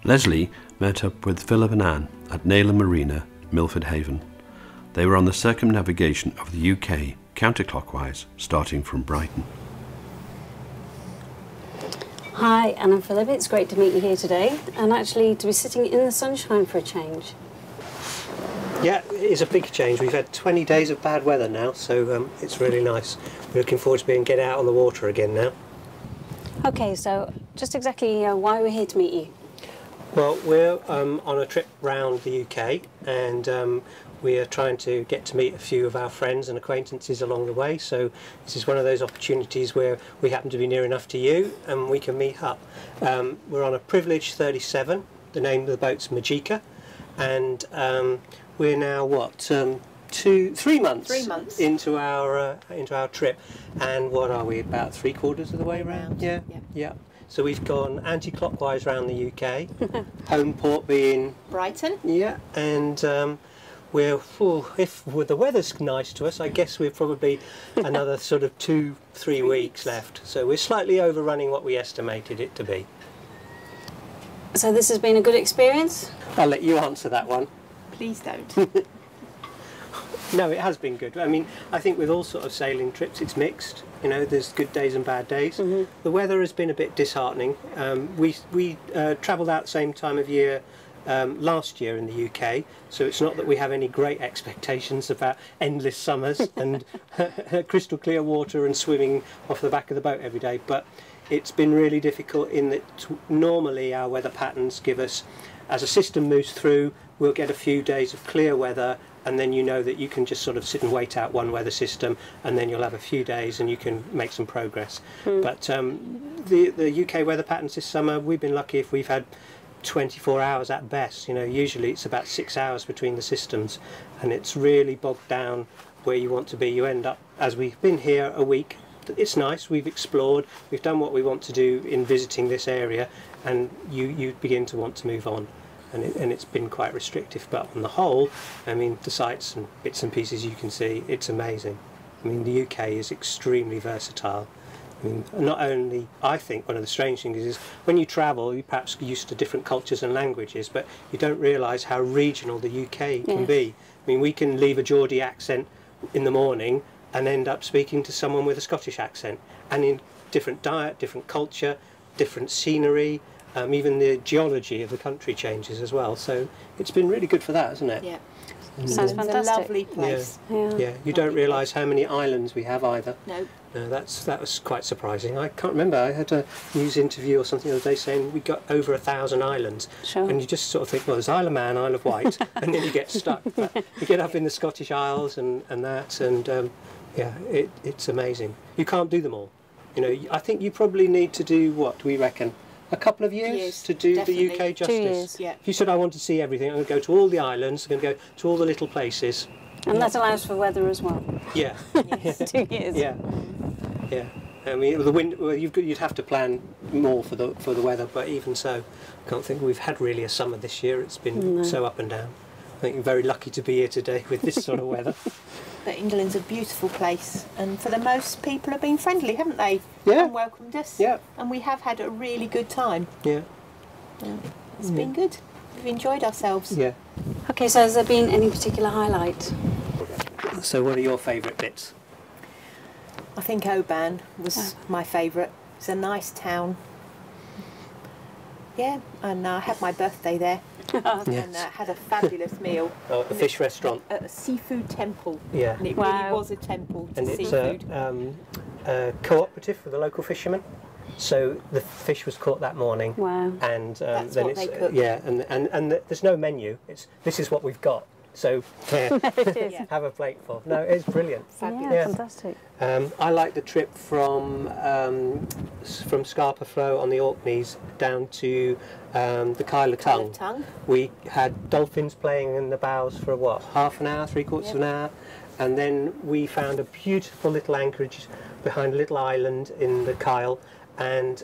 Leslie met up with Philip and Anne at Naylor Marina, Milford Haven. They were on the circumnavigation of the UK, counterclockwise, starting from Brighton. Hi, Anne and Philip. It's great to meet you here today, and actually to be sitting in the sunshine for a change. Yeah, it is a big change. We've had 20 days of bad weather now, so it's really nice. We're looking forward to being get out on the water again now. Okay, so just exactly why we're here to meet you? Well, we're on a trip round the UK, and we are trying to get to meet a few of our friends and acquaintances along the way. So this is one of those opportunities where we happen to be near enough to you and we can meet up. We're on a Privilege 37. The name of the boat's Majica, and we're now what 3 months into our trip, and what are we, about 3/4 of the way round? Yeah. So we've gone anti-clockwise round the UK. Home port being Brighton. Yeah, and if the weather's nice to us, I guess we're probably another sort of 2-3 weeks left. So we're slightly overrunning what we estimated it to be. So this has been a good experience? I'll let you answer that one. Please don't. No, it has been good. I mean, I think with all sort of sailing trips, it's mixed. You know, there's good days and bad days. Mm-hmm. The weather has been a bit disheartening. We travelled out the same time of year last year in the UK, so it's not that we have any great expectations about endless summers and crystal clear water and swimming off the back of the boat every day, but it's been really difficult in that normally our weather patterns give us, as a system moves through, we'll get a few days of clear weather, and then you know that you can just sort of sit and wait out one weather system, and then you'll have a few days and you can make some progress. But the UK weather patterns this summer, we've been lucky if we've had 24 hours at best. You know, usually it's about 6 hours between the systems, and it's really bogged down where you want to be. You end up, as we've been here a week, it's nice, we've explored, we've done what we want to do in visiting this area, and you begin to want to move on. And it's been quite restrictive, but on the whole, I mean, the sights and bits and pieces you can see, it's amazing. I mean, the UK is extremely versatile. I mean, not only, I think one of the strange things is when you travel, you're perhaps used to different cultures and languages, but you don't realise how regional the UK can be. I mean, we can leave a Geordie accent in the morning and end up speaking to someone with a Scottish accent, and in different diet, different culture, different scenery. Even the geology of the country changes as well, so it's been really good for that, hasn't it? Yeah. Sounds fantastic. It's a lovely place. Yeah. You don't realise how many islands we have either. No. No, that was quite surprising. I can't remember, I had a news interview or something the other day saying we got over 1,000 islands. Sure. And you just sort of think, well, there's Isle of Man, Isle of Wight, and then you get stuck. But you get up in the Scottish Isles and that, and yeah, it's amazing. You can't do them all. You know, I think you probably need to do, what do we reckon? A couple of years to do definitely. the UK justice. 2 years. Yeah. If you said I want to see everything, I'm going to go to all the islands, I'm going to go to all the little places. And that allows for weather as well. Yeah. 2 years. Yeah. I mean, the wind. Well, you'd have to plan more for the weather, but even so, I can't think we've had really a summer this year. It's been so up and down. I think you're very lucky to be here today with this sort of weather. But England's a beautiful place, and for the most, people have been friendly, haven't they? Yeah. And welcomed us. Yeah. And we have had a really good time. Yeah. It's been good. We've enjoyed ourselves. Yeah. Okay, so has there been any particular highlight? So, what are your favourite bits? I think Oban was my favourite. It's a nice town. Yeah, and I had my birthday there. And had a fabulous meal. Oh, at the fish restaurant. At a seafood temple. Yeah. And it really was a temple to And seafood. it's a cooperative for the local fishermen. So the fish was caught that morning. Wow. And That's then what it's they cook. yeah, and there's no menu. This is what we've got. So have a plateful. No, it's brilliant. Fabulous. Yeah, fantastic. I like the trip from Scarpa Flow on the Orkneys down to the Kyle of Tongue. We had dolphins playing in the bows for what, half an hour, 3/4 of an hour, and then we found a beautiful little anchorage behind a little island in the Kyle, and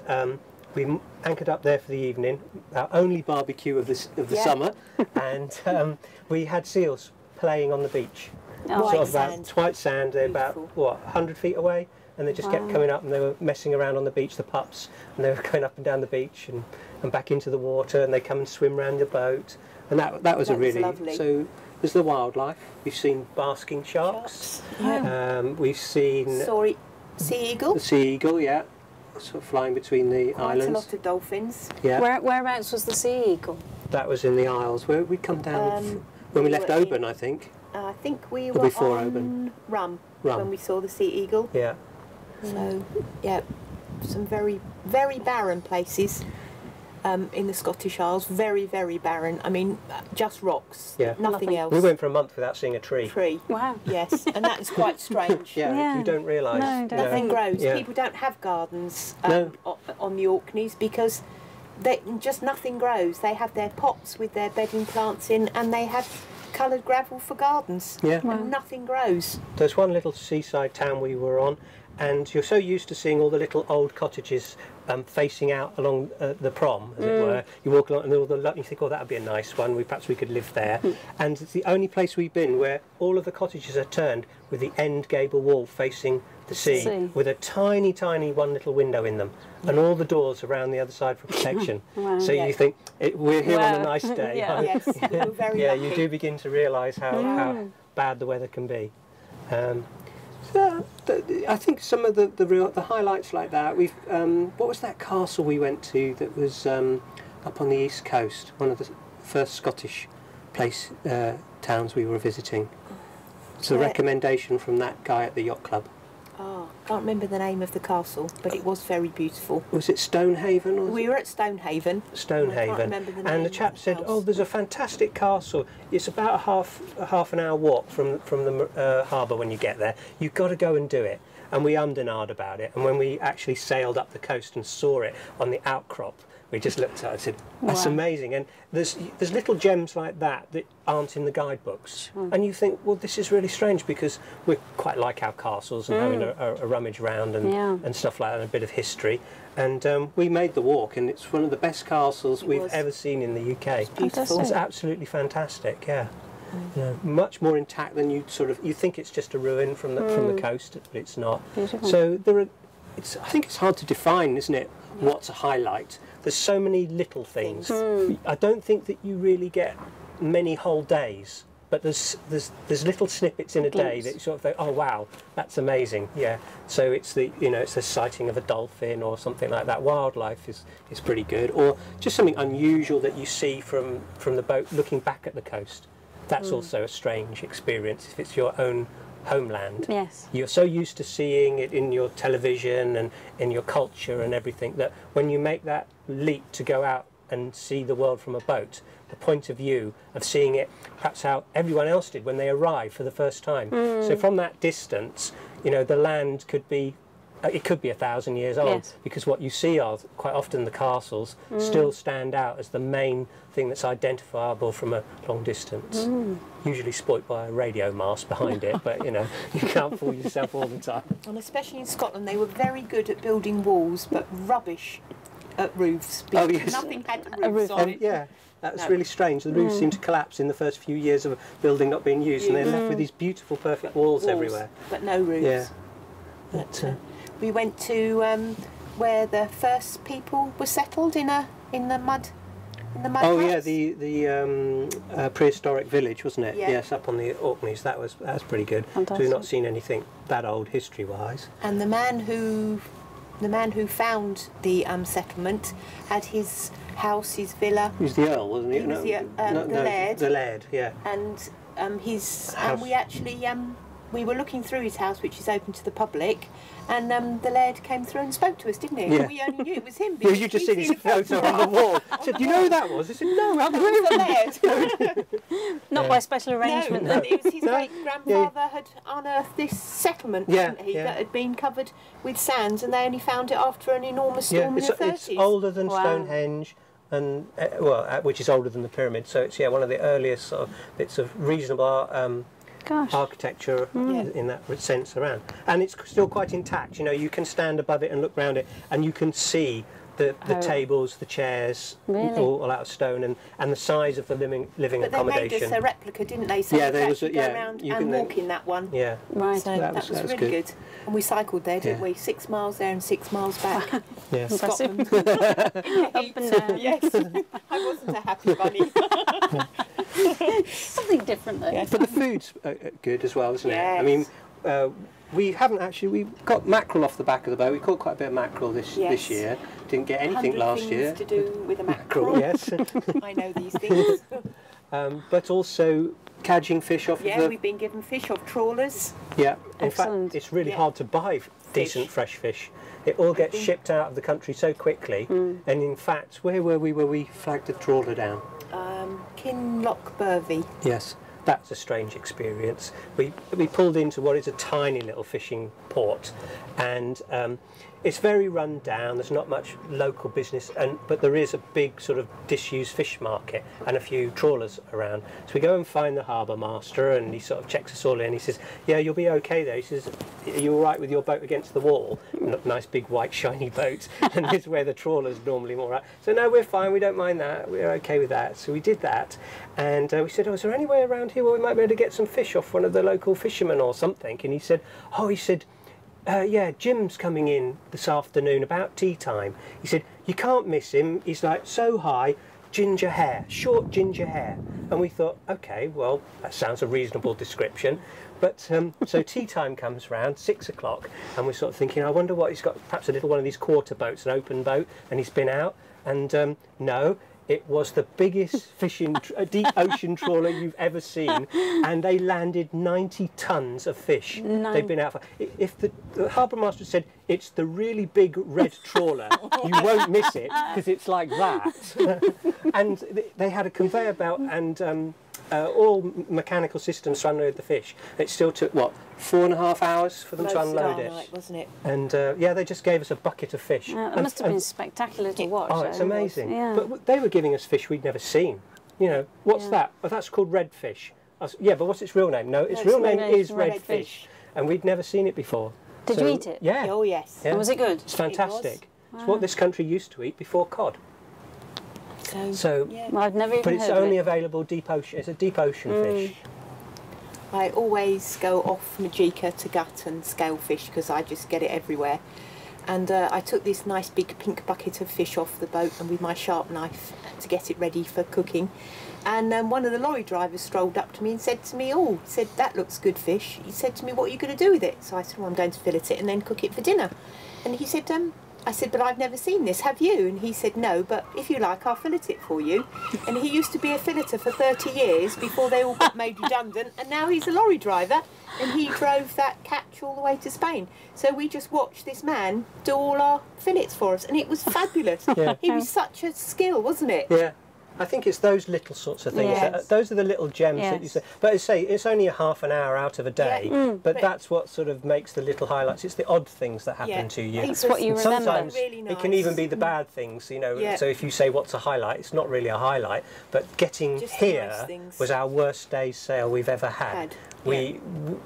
we anchored up there for the evening, our only barbecue of the summer, and we had seals playing on the beach. Sort of about white sand, they're about, what, 100 feet away, and they just kept coming up, and they were messing around on the beach, the pups, and they were going up and down the beach, and and back into the water, and they come and swim around the boat, and that was a really lovely. So there's the wildlife. We've seen basking sharks. We've seen Sorry, sea eagle. the sea eagle, yeah, sort of flying between the Quite islands. a lot of dolphins. Yeah, Whereabouts was the sea eagle? that was in the Isles. Where we come down when we left were in- Oban, I think. I think we Or were before on Oban. Rum Rum. when we saw the sea eagle. Yeah, So, yeah, some very, very barren places in the Scottish Isles. Very, very barren. I mean, just rocks. Yeah. Nothing Nothing. else. we went for a month without seeing a tree. Tree. Wow. Yes, and that's quite strange. Yeah, Yeah. you don't realise. No, you don't know. Nothing grows. Yeah. People don't have gardens No. on the Orkneys because just nothing grows. They have their pots with their bedding plants in, and they have coloured gravel for gardens. Yeah. And nothing grows. There's one little seaside town we were on, and you're so used to seeing all the little old cottages facing out along the prom, as it were. You walk along and all you think, oh, that would be a nice one. Perhaps we could live there. And it's the only place we've been where all of the cottages are turned with the end gable wall facing the sea, with a tiny, tiny one little window in them, and all the doors around the other side for protection. Wow. So Yeah. you think we're here on a Wow. nice day. Yeah. Yes, we were very Yeah, lucky. you do begin to realise how bad the weather can be. So I think some of the highlights like that. We've what was that castle we went to that was up on the east coast? One of the first Scottish towns we were visiting. It's a Yeah. recommendation from that guy at the yacht club. Oh, can't remember the name of the castle, but it was very beautiful. Was it Stonehaven? Or We were at Stonehaven. Stonehaven, remember the and name the of chap the said, house. "Oh, there's a fantastic castle. It's about a half an hour walk from the harbour when you get there. You've got to go and do it." And we ummed and ahed about it. And when we actually sailed up the coast and saw it on the outcrop, we just looked at it and said, "That's Wow. amazing." And there's little gems like that that aren't in the guidebooks, and you think, well, this is really strange because we quite like our castles and having a rummage round and stuff like that, and a bit of history. And we made the walk, and it's one of the best castles we've was. ever seen in the UK. Beautiful. It's absolutely fantastic. Yeah. You know, much more intact than you think it's just a ruin from the coast, but it's not. Beautiful. So I think it's hard to define, isn't it? What's a highlight? There's so many little things. I don't think that you really get many whole days, but there's little snippets in a day Glimpse. that you sort of think, oh wow, that's amazing. Yeah. So it's the sighting of a dolphin or something like that. Wildlife is pretty good, or just something unusual that you see from the boat looking back at the coast. That's also a strange experience if it's your own homeland. Yes. You're so used to seeing it in your television and in your culture and everything that when you make that leap to go out and see the world from a boat, the point of view of seeing it perhaps how everyone else did when they arrived for the first time. So from that distance, the land could be 1,000 years old, Yes. because what you see are quite often the castles still stand out as the main thing that's identifiable from a long distance. Usually spoilt by a radio mast behind it, but you can't fool yourself all the time. And especially in Scotland, they were very good at building walls, but rubbish at roofs. Oh, because yes. Nothing had A roofs roof. on it. Yeah, that's No. really strange. The roofs seem to collapse in the first few years of a building not being used, and they're left with these beautiful, perfect walls everywhere. But no roofs. Yeah. But, we went to where the first people were settled in the mud. In the mud Oh yeah, huts. the prehistoric village, wasn't it? Yeah. Yes, up on the Orkneys. That was pretty good. So Fantastic. we've not seen anything that old history-wise. And the man who found the settlement had his house, his villa, He was the Earl, wasn't he? He was the Laird. The Laird, yeah. and his House. and we actually we were looking through his house, which is open to the public, and the Laird came through and spoke to us, didn't he? Yeah. And we only knew it was him. Well, because you just we'd seen his seen a photo on the wall. I said, "Do you know who that was?" I said, "No, I'm the Laird. Not by special arrangement. No, it was his No. great grandfather had unearthed this settlement, Yeah, hadn't he, yeah. that had been covered with sands, and they only found it after an enormous storm in the 30s. It's older than Wow. Stonehenge, and which is older than the pyramid. So it's one of the earliest sort of bits of reasonable Gosh. architecture in that sense around, and it's still quite intact. You can stand above it and look round it, and you can see the Oh. tables, the chairs, Really? all out of stone, and the size of the living But they accommodation. made us a replica, didn't they? So Yeah, we there could was a- actually yeah, go around you and can walk in that one. Yeah. Right. So That that was was really good. good. And we cycled there, didn't Yeah. we? 6 miles there and 6 miles back. Yeah. Scotland. Up and down. Yes. I wasn't a happy bunny. Something different though. Yes. But the food's good as well, isn't it? I Yes. mean, we haven't actually. We got mackerel off the back of the boat. We caught quite a bit of mackerel this Yes. year. Didn't get anything 100 last things year. to do with a Mackerel, mackerel. yes. I know these things. But also cadging fish off Yeah, of the. we've been given fish off trawlers. Yeah. In Excellent. fact, it's really Yeah. hard to buy decent fresh fish. It all gets shipped out of the country so quickly. And in fact, where were we? Where we flagged a trawler down? Kinloch Burvey. Yes, that's a strange experience. We pulled into what is a tiny little fishing port, and it's very run down. There's not much local business, but there is a big sort of disused fish market and a few trawlers around. So we go and find the harbour master, and he sort of checks us all in. He says, "Yeah, you'll be okay there." He says, "Are you all right with your boat against the wall?" Nice big white shiny boat, and this is where the trawlers normally more right. So no, we're fine. We don't mind that. We're okay with that. So we did that, and we said, "Oh, is there any way around here where we might be able to get some fish off one of the local fishermen or something?" And he said, yeah, Jim's coming in this afternoon about tea time. He said, "You can't miss him. He's like so high, ginger hair, short ginger hair." And we thought, okay, well, that sounds a reasonable description. But so tea time comes round, 6 o'clock, and we're sort of thinking, I wonder what he's got, perhaps a little one of these quarter boats, an open boat, and he's been out. And no, it was the biggest fishing, deep ocean trawler you've ever seen, and they landed 90 tons of fish. They've been out for. If the harbour master said it's the really big red trawler, you won't miss it because it's like that. And they had a conveyor belt and all mechanical systems to unload the fish. It still took what, 4.5 hours for them to unload it. Night, wasn't it? And yeah, they just gave us a bucket of fish. It must have been spectacular to watch. Oh, it's though. amazing. Yeah. But they were giving us fish we'd never seen. You know, what's that? Oh, that's called redfish. Yeah, but what's its real name? No, its real name is redfish. And we'd never seen it before. Did you eat it? Yeah. Oh, yes. Yeah. And was it good? It's fantastic. It's what this country used to eat before cod. So, yeah. Well, I've never even but it's heard only of it. available deep ocean. It's a deep ocean fish. I always go off Majica to gut and scale fish because I just get it everywhere. And I took this nice big pink bucket of fish off the boat and with my sharp knife to get it ready for cooking. And one of the lorry drivers strolled up to me and said to me, "Oh," he said, "that looks good fish." He said to me, "What are you going to do with it?" So I said, "Well, I'm going to fillet it and then cook it for dinner." And he said, I said, "But I've never seen this, have you?" And he said, "No, but if you like, I'll fillet it for you." And he used to be a filleter for 30 years before they all got made redundant, and now he's a lorry driver, and he drove that catch all the way to Spain. So we just watched this man do all our fillets for us, and it was fabulous. Yeah. He was such a skill, wasn't it? Yeah. I think it's those little sorts of things. Yes. Those are the little gems that you Yes. say. But I say it's only a half an hour out of a day. Yeah. But that's what sort of makes the little highlights. It's the odd things that happen Yeah. to you. It's what you And remember. sometimes Really it can nice. even be the bad things, you know. Yeah. So if you say what's a highlight, it's not really a highlight. But getting Just the here nice things. was our worst day's sail we've ever had. Yeah.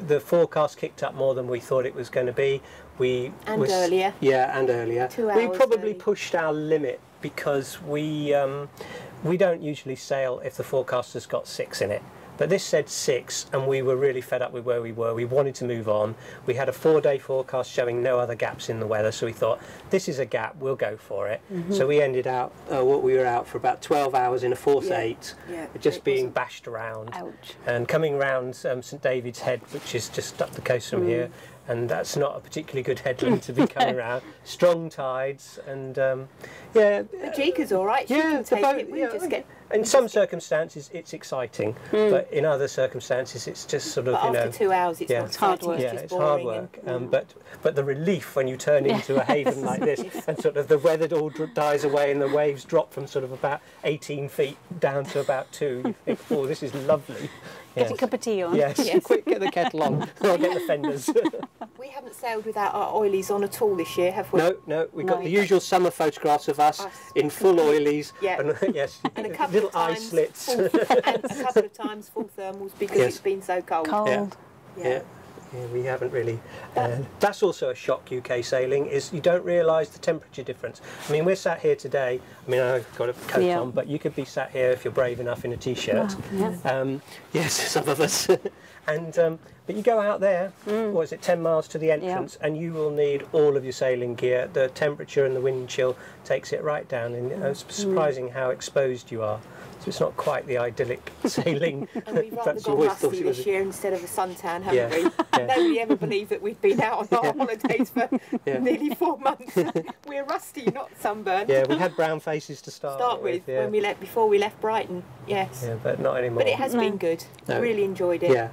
The forecast kicked up more than we thought it was going to be. And earlier. Yeah, and earlier. 2 We hours probably early. pushed our limit because we don't usually sail if the forecast has got 6 in it. But this said 6, and we were really fed up with where we were. We wanted to move on. We had a 4-day forecast showing no other gaps in the weather, so we thought, this is a gap, we'll go for it. So we ended out, we were out for about 12 hours in a Force 8, just it being wasn't- bashed around. Ouch. And coming round St David's Head, which is just up the coast from here, and that's not a particularly good headland to be coming around. Strong tides, and yeah. Majica's all right. She Yeah, can the take boat, it. We yeah, just get. in some circumstances it's exciting, but in other circumstances it's just sort of, But you know, after 2 hours, it's yeah. not It's hard exciting, work. yeah, just it's boring hard work. But the relief when you turn into a haven like this, and sort of the weather all dies away and the waves drop from sort of about 18 feet down to about 2. You think, oh, this is lovely. Get a cup of tea on. Yes, Yes. quick, get the kettle on. I'll get the fenders. We haven't sailed without our oilies on at all this year, have we? No, we've got No. the usual summer photographs of us Us. in full oilies. Yeah. And, yes, And a couple little of eye times slits. full, and a couple of times full thermals because Yes. it's been so cold. Cold. Yeah. Yeah, we haven't really. That's also a shock UK sailing, is you don't realise the temperature difference. I mean, we're sat here today. I mean, I've got a coat on, but you could be sat here if you're brave enough in a t-shirt. Yes, some of us. And but you go out there, what is it, 10 miles to the entrance, and you will need all of your sailing gear. The temperature and the wind chill takes it right down, and it's surprising how exposed you are. So it's not quite the idyllic sailing. And we've rather gone rusty this year instead of a suntan, haven't we? Yeah. Nobody ever believed that we've been out on our holidays for nearly 4 months. We're rusty, not sunburned. Yeah, we had brown faces to start with. When we before we left Brighton. Yes. Yeah, but not anymore. But it has been good. I really enjoyed it. Yeah.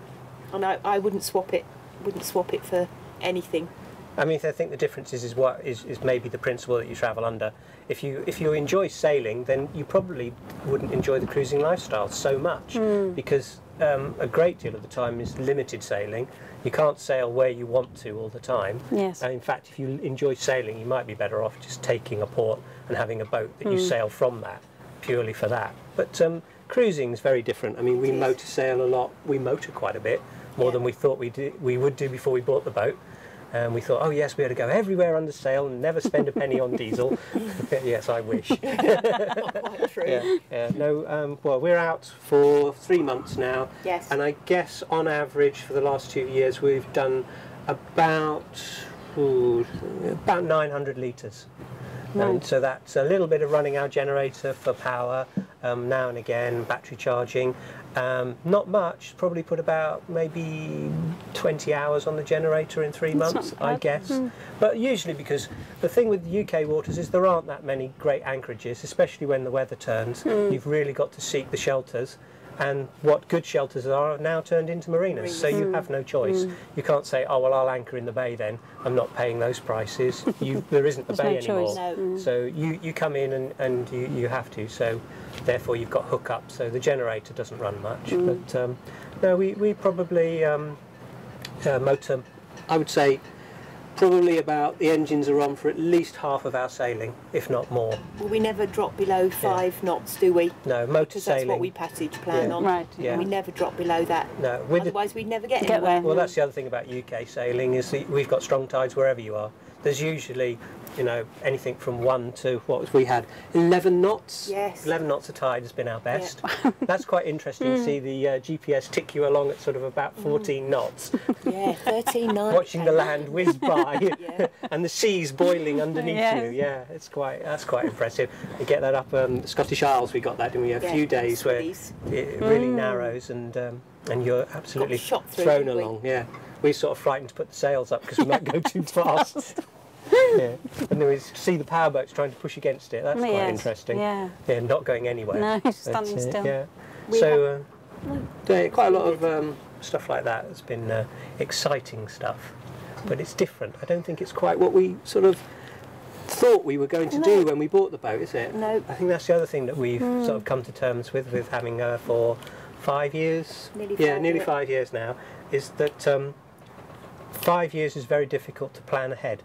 And I wouldn't swap it. Wouldn't swap it for anything. I mean, I think the difference is maybe the principle that you travel under. If you enjoy sailing, then you probably wouldn't enjoy the cruising lifestyle so much, because a great deal of the time is limited sailing. You can't sail where you want to all the time. Yes. And in fact, if you enjoy sailing, you might be better off just taking a port and having a boat that you sail from that, purely for that. But cruising is very different. I mean, we motor sail a lot. We motor quite a bit, more than we thought we would do before we bought the boat. And we thought, oh yes, we ought to go everywhere under sail and never spend a penny on diesel. Yes, I wish. Not quite true. No, well, we're out for 3 months now. Yes. And I guess on average for the last 2 years we've done about 900 litres. And so that's a little bit of running our generator for power, now and again, battery charging. Not much, probably put about maybe 20 hours on the generator in 3 months, I guess. But usually, because the thing with the UK waters is there aren't that many great anchorages, especially when the weather turns. You've really got to seek the shelters. And what good shelters are now turned into marinas, so you have no choice. You can't say, oh well, I'll anchor in the bay then, I'm not paying those prices. There isn't the bay anymore. No. So you come in and you have to, so therefore you've got hookups, so the generator doesn't run much. But no, we probably motor, I would say probably about, the engines are on for at least half of our sailing, if not more. Well, we never drop below 5 knots, do we? No, motor Because sailing. that's what we passage plan on. Right. Yeah. We never drop below that. No, Otherwise we'd never get Get anywhere. there. well, that's the other thing about UK sailing, is that we've got strong tides wherever you are. There's usually, anything from 1 to, we had 11 knots. Yes. 11 knots of tide has been our best. That's quite interesting to see the GPS tick you along at sort of about 14 knots. Yeah, 13 knots. Watching the land whiz by and the seas boiling underneath Yes. you. Yeah, that's quite impressive. You get that up the Scottish Isles. We got that, didn't we? A few days where it really narrows and you're absolutely shot through, thrown didn't we? along. Yeah, we're sort of frightened to put the sails up because we might go too fast. Yeah, and then we see the powerboats trying to push against it. That's quite interesting. Yeah. Yeah, not going anywhere. No, But, standing still. Yeah. So quite a lot of stuff like that. It's been exciting stuff, but it's different. I don't think it's quite what we sort of thought we were going to do when we bought the boat, is it? No. I think that's the other thing that we've sort of come to terms with having her for 5 years. Nearly 5 years now. Is that 5 years is very difficult to plan ahead.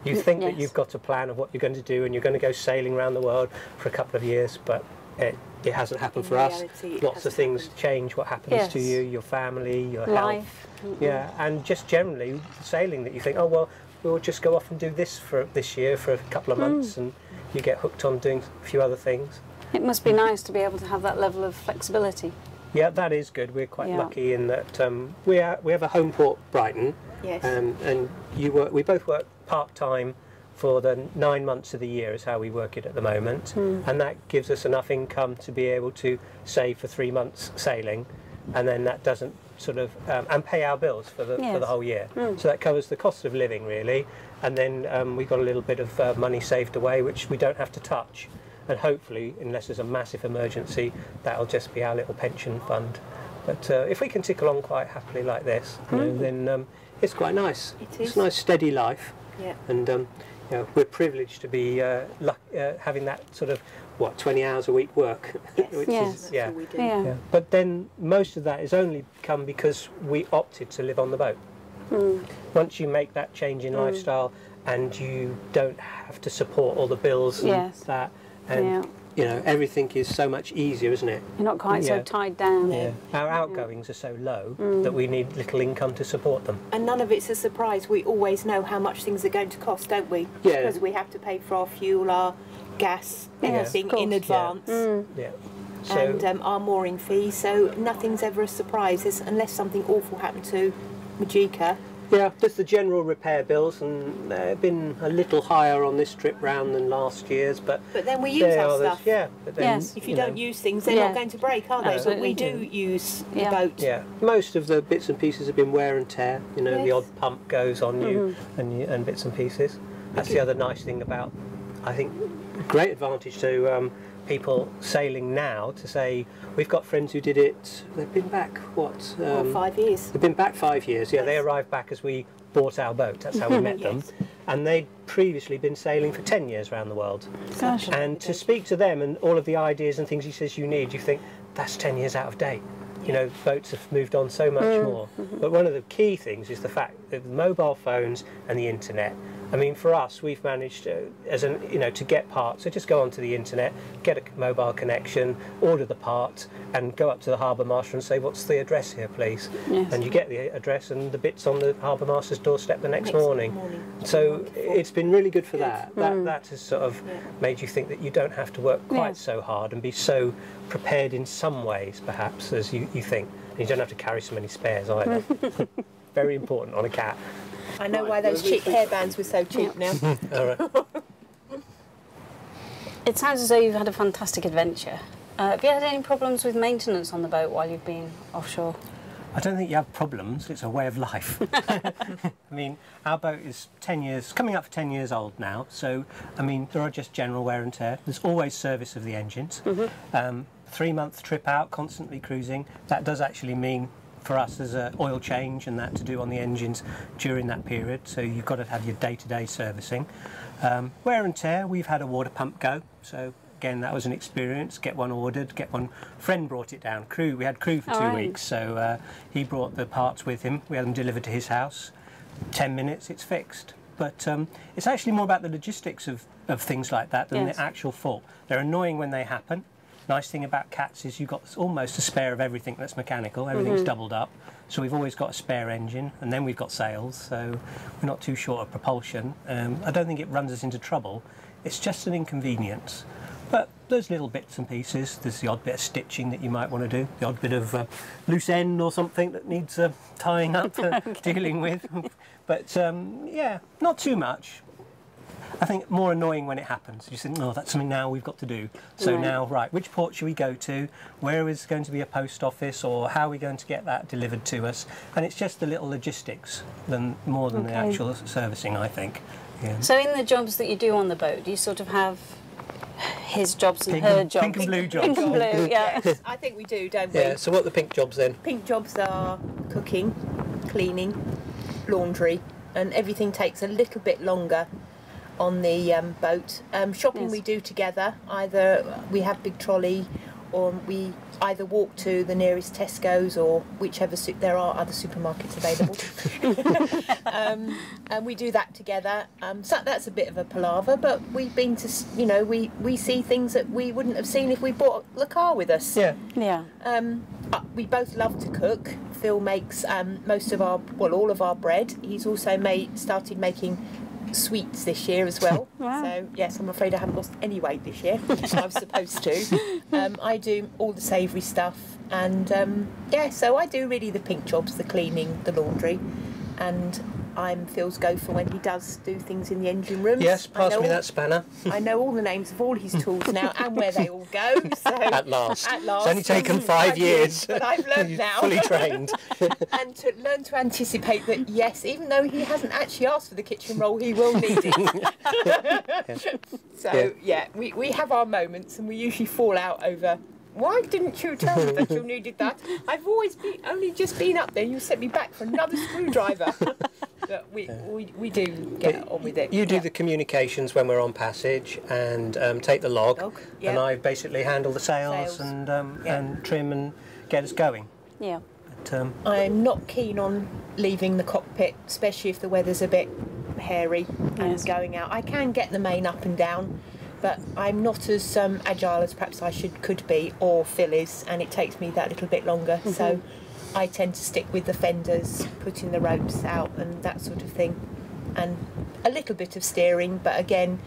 You think that you've got a plan of what you're going to do and you're going to go sailing around the world for a couple of years, but it hasn't happened for us. Lots of things change what happens to you, your family, your life. health. Yeah, and just generally sailing, that you think, oh well, we'll just go off and do this for this year for a couple of months, and you get hooked on doing a few other things. It must be nice to be able to have that level of flexibility. Yeah, that is good. We're quite lucky in that we have a home port, Brighton. Yes. And we both work part-time for the 9 months of the year is how we work it at the moment, and that gives us enough income to be able to save for 3 months sailing, and then that doesn't sort of and pay our bills for the whole year. So that covers the cost of living really, and then we've got a little bit of money saved away which we don't have to touch, and hopefully, unless there's a massive emergency, that'll just be our little pension fund. But if we can tick along quite happily like this, then it's quite nice. It is. It's a nice steady life. Yeah. And we're privileged to be having that sort of 20 hours a week work. Yes. Which Yes. is, That's all we do. yeah. But then most of that has only come because we opted to live on the boat. Once you make that change in lifestyle and you don't have to support all the bills and that, and you know, everything is so much easier, isn't it? You're not quite so Yeah. tied down. Yeah. Our outgoings are so low that we need little income to support them. And none of it's a surprise. We always know how much things are going to cost, don't we? Yeah. Because we have to pay for our fuel, our gas, everything of in course. advance. Yeah. So, And our mooring fee, so nothing's ever a surprise unless something awful happened to Majica. yeah, just the general repair bills, and they've been a little higher on this trip round than last year's, but But then we use there our are those- stuff. Yeah, but then, Yes. If you don't use things, they're Yeah. not going to break, are they? But we do use the Yeah. boat. Yeah, most of the bits and pieces have been wear and tear. You know, the Yes. odd pump goes on and bits and pieces. That's the other nice thing about, I think, great advantage to people sailing now to say, we've got friends who did it, they've been back, what? For 5 years. They've been back 5 years, yeah, they Yes. arrived back as we bought our boat, that's how we met them. Yes. And they'd previously been sailing for 10 years around the world. Gosh. And to speak to them and all of the ideas and things he says you need, you think, that's 10 years out of date. You know, boats have moved on so much more. But one of the key things is the fact that the mobile phones and the internet. I mean, for us, we've managed to, to get parts. So just go onto the internet, get a mobile connection, order the part, and go up to the harbour master and say, "What's the address here, please?" Yes. And you get the address and the bits on the harbour master's doorstep the next morning. So Wonderful. it's been really good for that. That has sort of Yeah. made you think that you don't have to work quite Yes. so hard and be so prepared in some ways, perhaps, as you think. And you don't have to carry so many spares either. Very important on a cat. I know why those cheap hairbands were so cheap now. All right. It sounds as though you've had a fantastic adventure. Have you had any problems with maintenance on the boat while you've been offshore? I don't think you have problems, it's a way of life. I mean, our boat is 10 years, coming up for 10 years old now, so, I mean, there are just general wear and tear. There's always service of the engines. 3-month trip out, constantly cruising. That does actually mean, for us, there's an oil change and that to do on the engines during that period, so you've got to have your day-to-day servicing. Wear and tear, we've had a water pump go, so again, that was an experience. Get one ordered, get one. Friend brought it down. We had crew for 2 right. weeks, so he brought the parts with him. We had them delivered to his house. 10 minutes, it's fixed. But it's actually more about the logistics of things like that than Yes. the actual fault. They're annoying when they happen. Nice thing about cats is you've got almost a spare of everything that's mechanical. Everything's doubled up. So we've always got a spare engine, and then we've got sails, so we're not too short of propulsion. I don't think it runs us into trouble. It's just an inconvenience. But there's little bits and pieces. There's the odd bit of stitching that you might want to do, the odd bit of loose end or something that needs tying up, dealing with. But yeah, not too much. I think more annoying when it happens. You think, oh, that's something now we've got to do. So Right. now, right, which port should we go to? Where is going to be a post office? Or how are we going to get that delivered to us? And it's just the little logistics more than the Okay. actual servicing, I think. Yeah. So in the jobs that you do on the boat, do you sort of have his jobs and Pink her and- jobs? pink and blue jobs. Pink and blue, yeah. Yes, I think we do, don't we? Yeah, so what are the pink jobs then? Pink jobs are cooking, cleaning, laundry, and everything takes a little bit longer on the boat. Shopping Yes. we do together. Either we have big trolley, or we either walk to the nearest Tesco's or whichever. There are other supermarkets available, and we do that together. So that's a bit of a palaver, but we've been to, we see things that we wouldn't have seen if we brought the car with us. Yeah. Yeah. We both love to cook. Phil makes all of our bread. He's also started making sweets this year as well. Wow. So yes, I'm afraid I haven't lost any weight this year. I was supposed to. I do all the savoury stuff, and so I do really the pink jobs, the cleaning, the laundry, and I'm Phil's gopher when he does do things in the engine rooms. Yes, pass me that spanner. I know all the names of all his tools now and where they all go. So At last. At last. It's only taken 5 years. But I've learned He's now. fully trained. And to learn to anticipate that, yes, even though he hasn't actually asked for the kitchen roll, he will need it. So, yeah, we have our moments, and we usually fall out over, why didn't you tell me that you needed that? I've only just been up there, you sent me back for another screwdriver. But we do get on with it. You do Yeah. the communications when we're on passage and take the log, yeah. and I basically handle the sails, Sails. and trim and get us going. Yeah. But, I'm not keen on leaving the cockpit, especially if the weather's a bit hairy and Yes. going out. I can get the main up and down, but I'm not as agile as perhaps I could be, or Phil is, and it takes me that little bit longer. So I tend to stick with the fenders, putting the ropes out and that sort of thing, and a little bit of steering, but again,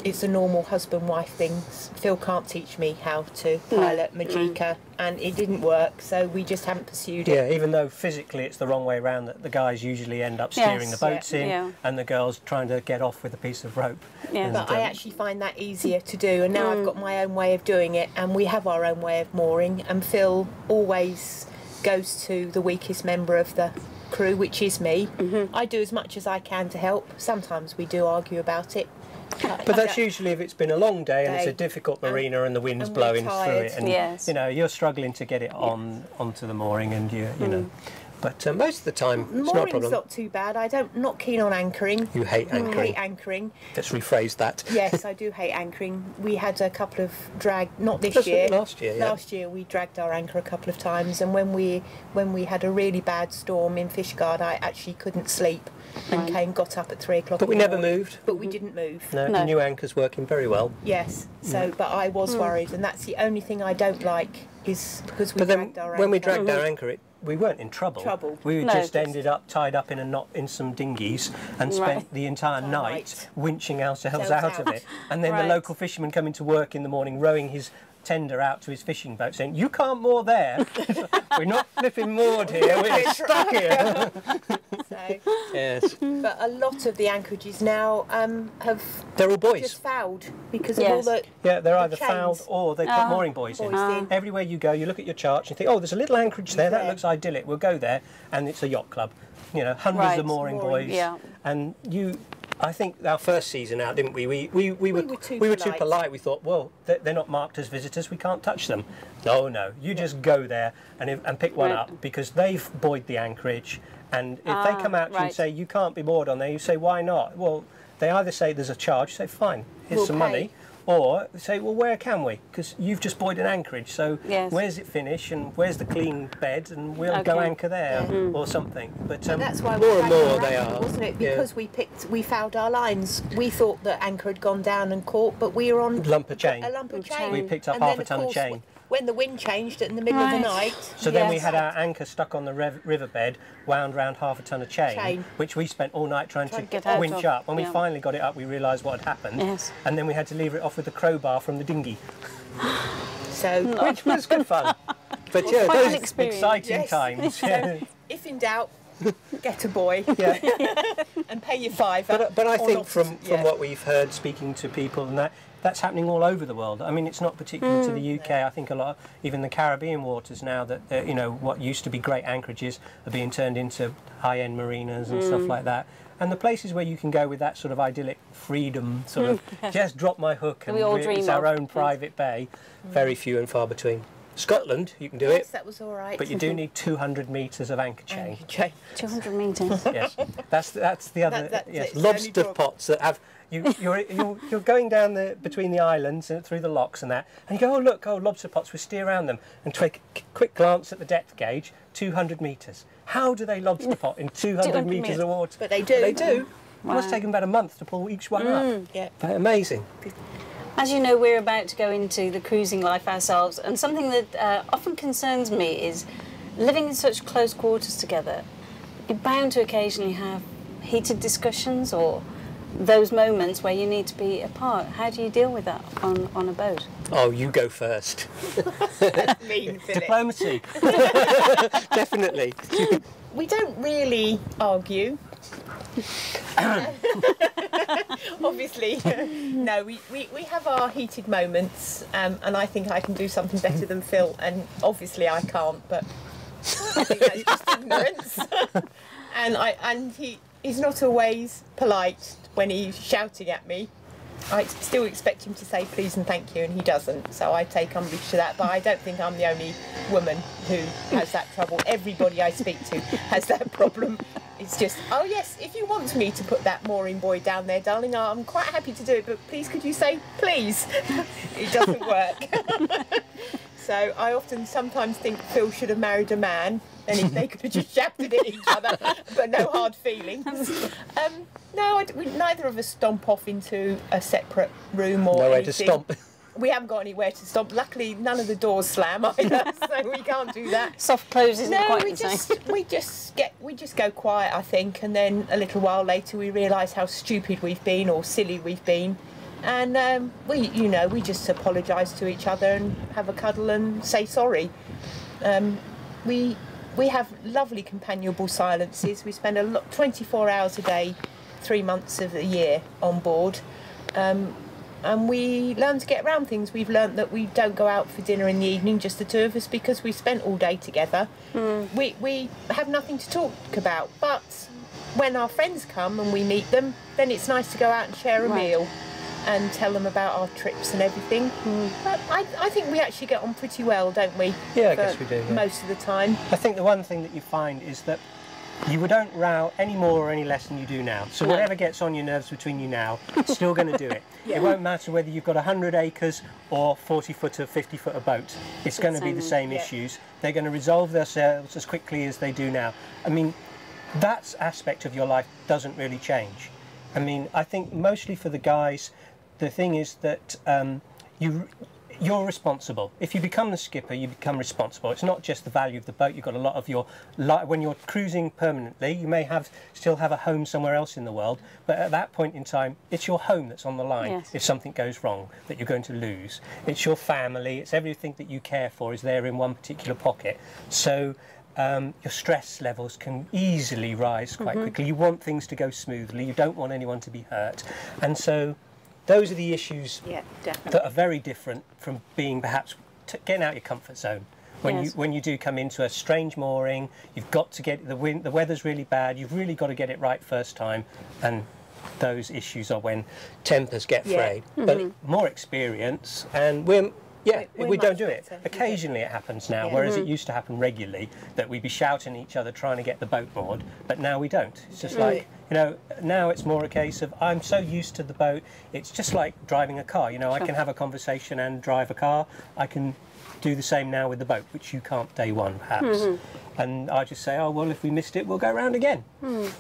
it's a normal husband-wife thing. Phil can't teach me how to pilot Majica, and it didn't work, so we just haven't pursued it. Yeah, even though physically it's the wrong way around, that the guys usually end up steering the boats in, and the girls trying to get off with a piece of rope. Yeah. But I actually find that easier to do, and now I've got my own way of doing it, and we have our own way of mooring, and Phil always goes to the weakest member of the crew, which is me. I do as much as I can to help. Sometimes we do argue about it. But that's usually if it's been a long day and it's a difficult marina and the wind's blowing through it, and you know, you're struggling to get it onto the mooring, and you know. But most of the time, it's not a problem. Mooring's not too bad. Not keen on anchoring. You hate anchoring. I hate anchoring. Let's rephrase that. Yes, I do hate anchoring. We had a couple of not this year. Last year, yeah. Last year we dragged our anchor a couple of times, and when we had a really bad storm in Fishguard, I actually couldn't sleep and got up at 3 o'clock. But we never moved. But we didn't move. No, the new anchor's working very well. Yes. So, but I was worried, and that's the only thing I don't like, is because we dragged our anchor. When we dragged our anchor, we weren't in trouble. We just ended up tied up in a knot in some dinghies and spent the entire night winching ourselves out of it. And then the local fisherman coming to work in the morning, rowing his tender out to his fishing boat, saying, "You can't moor there. We're not flipping moored here. We're stuck here." Yes. But a lot of the anchorages now they're all buoys. Just fouled because of all the they're either chains. fouled or they put mooring buoys in. Everywhere you go, you look at your charts, you think, "Oh, there's a little anchorage there. That looks idyllic. We'll go there." And it's a yacht club. You know, hundreds of mooring buoys. Yeah. And I think our first season out, didn't we? We were too polite. We thought, well, they're not marked as visitors. We can't touch them. No, you just go there and pick one up, because they've buoyed the anchorage. And if they come out to you and say you can't be moored on there, you say, why not? Well, they either say there's a charge, you say fine, here's some money, or they say, well, where can we? Because you've just buoyed an anchorage, so where's it finish and where's the clean bed, and we'll go anchor there or something. But that's why more and more they are, wasn't it? Because we fouled our lines. We thought that anchor had gone down and caught, but we were on a lump of chain. We picked up half a ton of chain. When the wind changed in the middle of the night. So then we had our anchor stuck on the riverbed, wound round half a ton of chain, which we spent all night trying to winch up. When we finally got it up, we realised what had happened, and then we had to leave it off with the crowbar from the dinghy. So, which was good fun. But yeah, those exciting times. So, if in doubt, get a buoy and pay your £5. But I think from what we've heard, speaking to people and that's happening all over the world. I mean, it's not particular to the UK. I think a lot, even the Caribbean waters now, that you know, what used to be great anchorages are being turned into high-end marinas and stuff like that. And the places where you can go with that sort of idyllic freedom, sort of just drop my hook and it's our own private bay, very few and far between. Scotland, you can do it. That was all right. But you do need 200 metres of anchor chain. 200 metres. Yes, that's the other. Lobster pots that have. You're going down between the islands and through the locks and that, and you go, oh look, lobster pots. We steer around them and take a quick glance at the depth gauge. 200 metres. How do they lobster pot in 200 metres of water? But they do. They do. Wow. It must take them about a month to pull each one up. Yeah. Amazing. As you know, we're about to go into the cruising life ourselves, and something that often concerns me is living in such close quarters together. You're bound to occasionally have heated discussions or those moments where you need to be apart. How do you deal with that on a boat? Oh, you go first. Mean, diplomacy. Definitely. We don't really argue. Obviously, no, we have our heated moments, and I think I can do something better than Phil, and obviously I can't, but I think that's just ignorance. and he's not always polite when he's shouting at me. I still expect him to say please and thank you, and he doesn't, so I take umbrage to that. But I don't think I'm the only woman who has that trouble. Everybody I speak to has that problem. It's just, oh yes, if you want me to put that mooring buoy down there, darling, I'm quite happy to do it, but please could you say please? It doesn't work. So I often sometimes think Phil should have married a man, and if they could have just shouted at each other, but no hard feelings. No, neither of us stomp off into a separate room or Nowhere anything. to stomp. We haven't got anywhere to stomp. Luckily, none of the doors slam either, so we can't do that. Soft close isn't quite the same. we just go quiet, I think, and then a little while later we realise how stupid we've been or silly we've been, and we just apologise to each other and have a cuddle and say sorry. We have lovely companionable silences. We spend 24 hours a day, 3 months of the year on board. And we learn to get around things. We've learnt that we don't go out for dinner in the evening, just the two of us, because we've spent all day together. We have nothing to talk about. But when our friends come and we meet them, then it's nice to go out and share a meal and tell them about our trips and everything. But I think we actually get on pretty well, don't we? Yeah, I guess we do. Yeah. Most of the time. I think the one thing that you find is that you don't row any more or any less than you do now. So whatever gets on your nerves between you now, it's still going to do it. It won't matter whether you've got 100 acres or 40-foot or 50-foot boat. It's going to be the same issues. They're going to resolve themselves as quickly as they do now. I mean, that aspect of your life doesn't really change. I mean, I think mostly for the guys, the thing is that you're responsible. If you become the skipper, you become responsible. It's not just the value of the boat. You've got a lot of your life. When you're cruising permanently, you may still have a home somewhere else in the world, but at that point in time, it's your home that's on the line. If something goes wrong that you're going to lose. It's your family. It's everything that you care for is there in one particular pocket. So your stress levels can easily rise quite quickly. You want things to go smoothly. You don't want anyone to be hurt. And so those are the issues that are very different from being perhaps getting out your comfort zone. When you do come into a strange mooring, you've got to get the weather's really bad. You've really got to get it right first time, and those issues are when tempers get frayed. But more experience, and we don't do it. Occasionally it happens now, whereas it used to happen regularly, that we'd be shouting at each other trying to get the boat moored, but now we don't. It's just like, now it's more a case of I'm so used to the boat, it's just like driving a car. I can have a conversation and drive a car. I can do the same now with the boat, which you can't day one perhaps. And I just say, oh well, if we missed it, we'll go round again.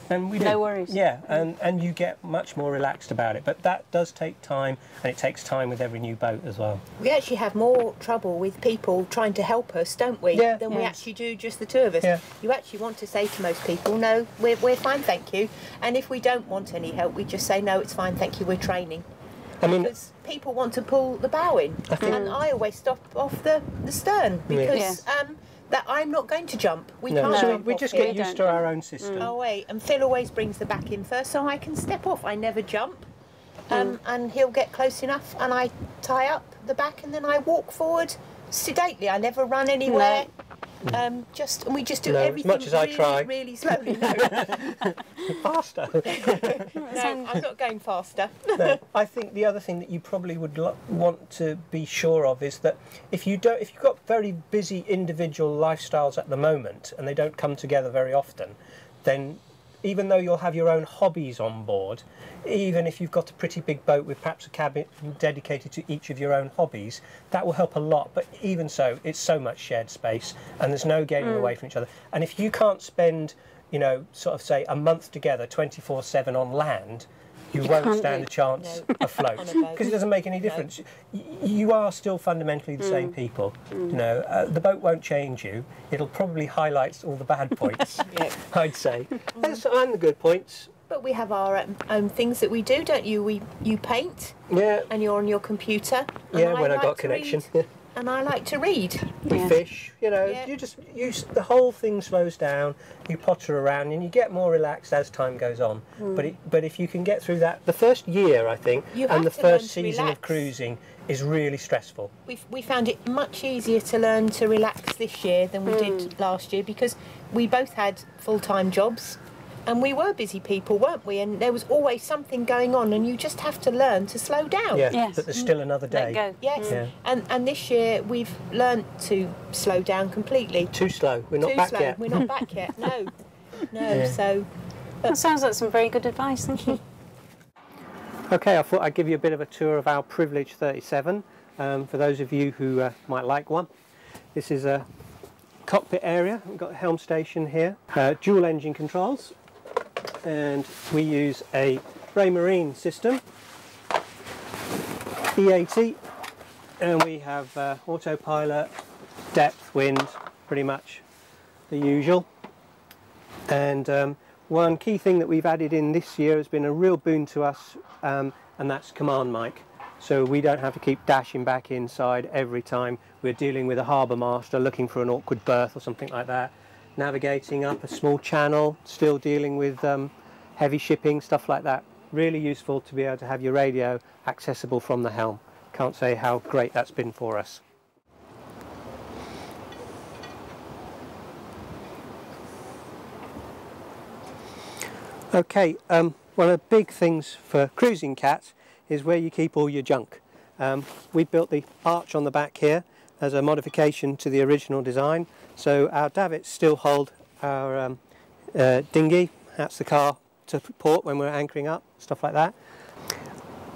And we do. No worries. Yeah, and you get much more relaxed about it. But that does take time, and it takes time with every new boat as well. We actually have more trouble with people trying to help us, don't we? Than we actually do just the two of us. You actually want to say to most people, no, we're fine, thank you. And if we don't want any help, we just say, no, it's fine, thank you, we're training. Because people want to pull the bow in, and I always stop off the stern because that I'm not going to jump. We can't. So we just get used to our own system. Oh wait, and Phil always brings the back in first, so I can step off. I never jump, and he'll get close enough, and I tie up the back, and then I walk forward sedately. I never run anywhere. We just do everything as much as I try. really slowly. Faster. No, I'm not going faster. No, I think the other thing that you probably would want to be sure of is that if you've got very busy individual lifestyles at the moment and they don't come together very often, then even though you'll have your own hobbies on board, even if you've got a pretty big boat with perhaps a cabin dedicated to each of your own hobbies, that will help a lot. But even so, it's so much shared space and there's no getting away from each other. And if you can't spend, sort of say a month together 24/7 on land, you won't stand a chance afloat because it doesn't make any difference. You are still fundamentally the same people. The boat won't change you. It'll probably highlight all the bad points, I'd say. And the good points. But we have our own things that we do, don't you? You paint. And you're on your computer. And when I got connection. And I like to read. We fish, you just the whole thing slows down, you potter around and you get more relaxed as time goes on. But if you can get through that, the first year I think, and the first season of cruising is really stressful. We found it much easier to learn to relax this year than we did last year because we both had full-time jobs. And we were busy people, weren't we? And there was always something going on, and you just have to learn to slow down. But there's still another day. Let go. Yes. And this year we've learnt to slow down completely. Too slow. We're not back yet. We're not back yet. No. So. That sounds like some very good advice. Thank you. Okay, I thought I'd give you a bit of a tour of our Privilege 37 for those of you who might like one. This is a cockpit area. We've got a helm station here, dual engine controls, and we use a Marine system, E80, and we have autopilot, depth, wind, pretty much the usual. And one key thing that we've added in this year has been a real boon to us, and that's command mic. So we don't have to keep dashing back inside every time we're dealing with a harbour master looking for an awkward berth or something like that. Navigating up a small channel, still dealing with heavy shipping, stuff like that. Really useful to be able to have your radio accessible from the helm. Can't say how great that's been for us. Okay, one of the big things for cruising cats is where you keep all your junk. We built the arch on the back here as a modification to the original design, so our davits still hold our dinghy. That's the car to port when we're anchoring up, stuff like that.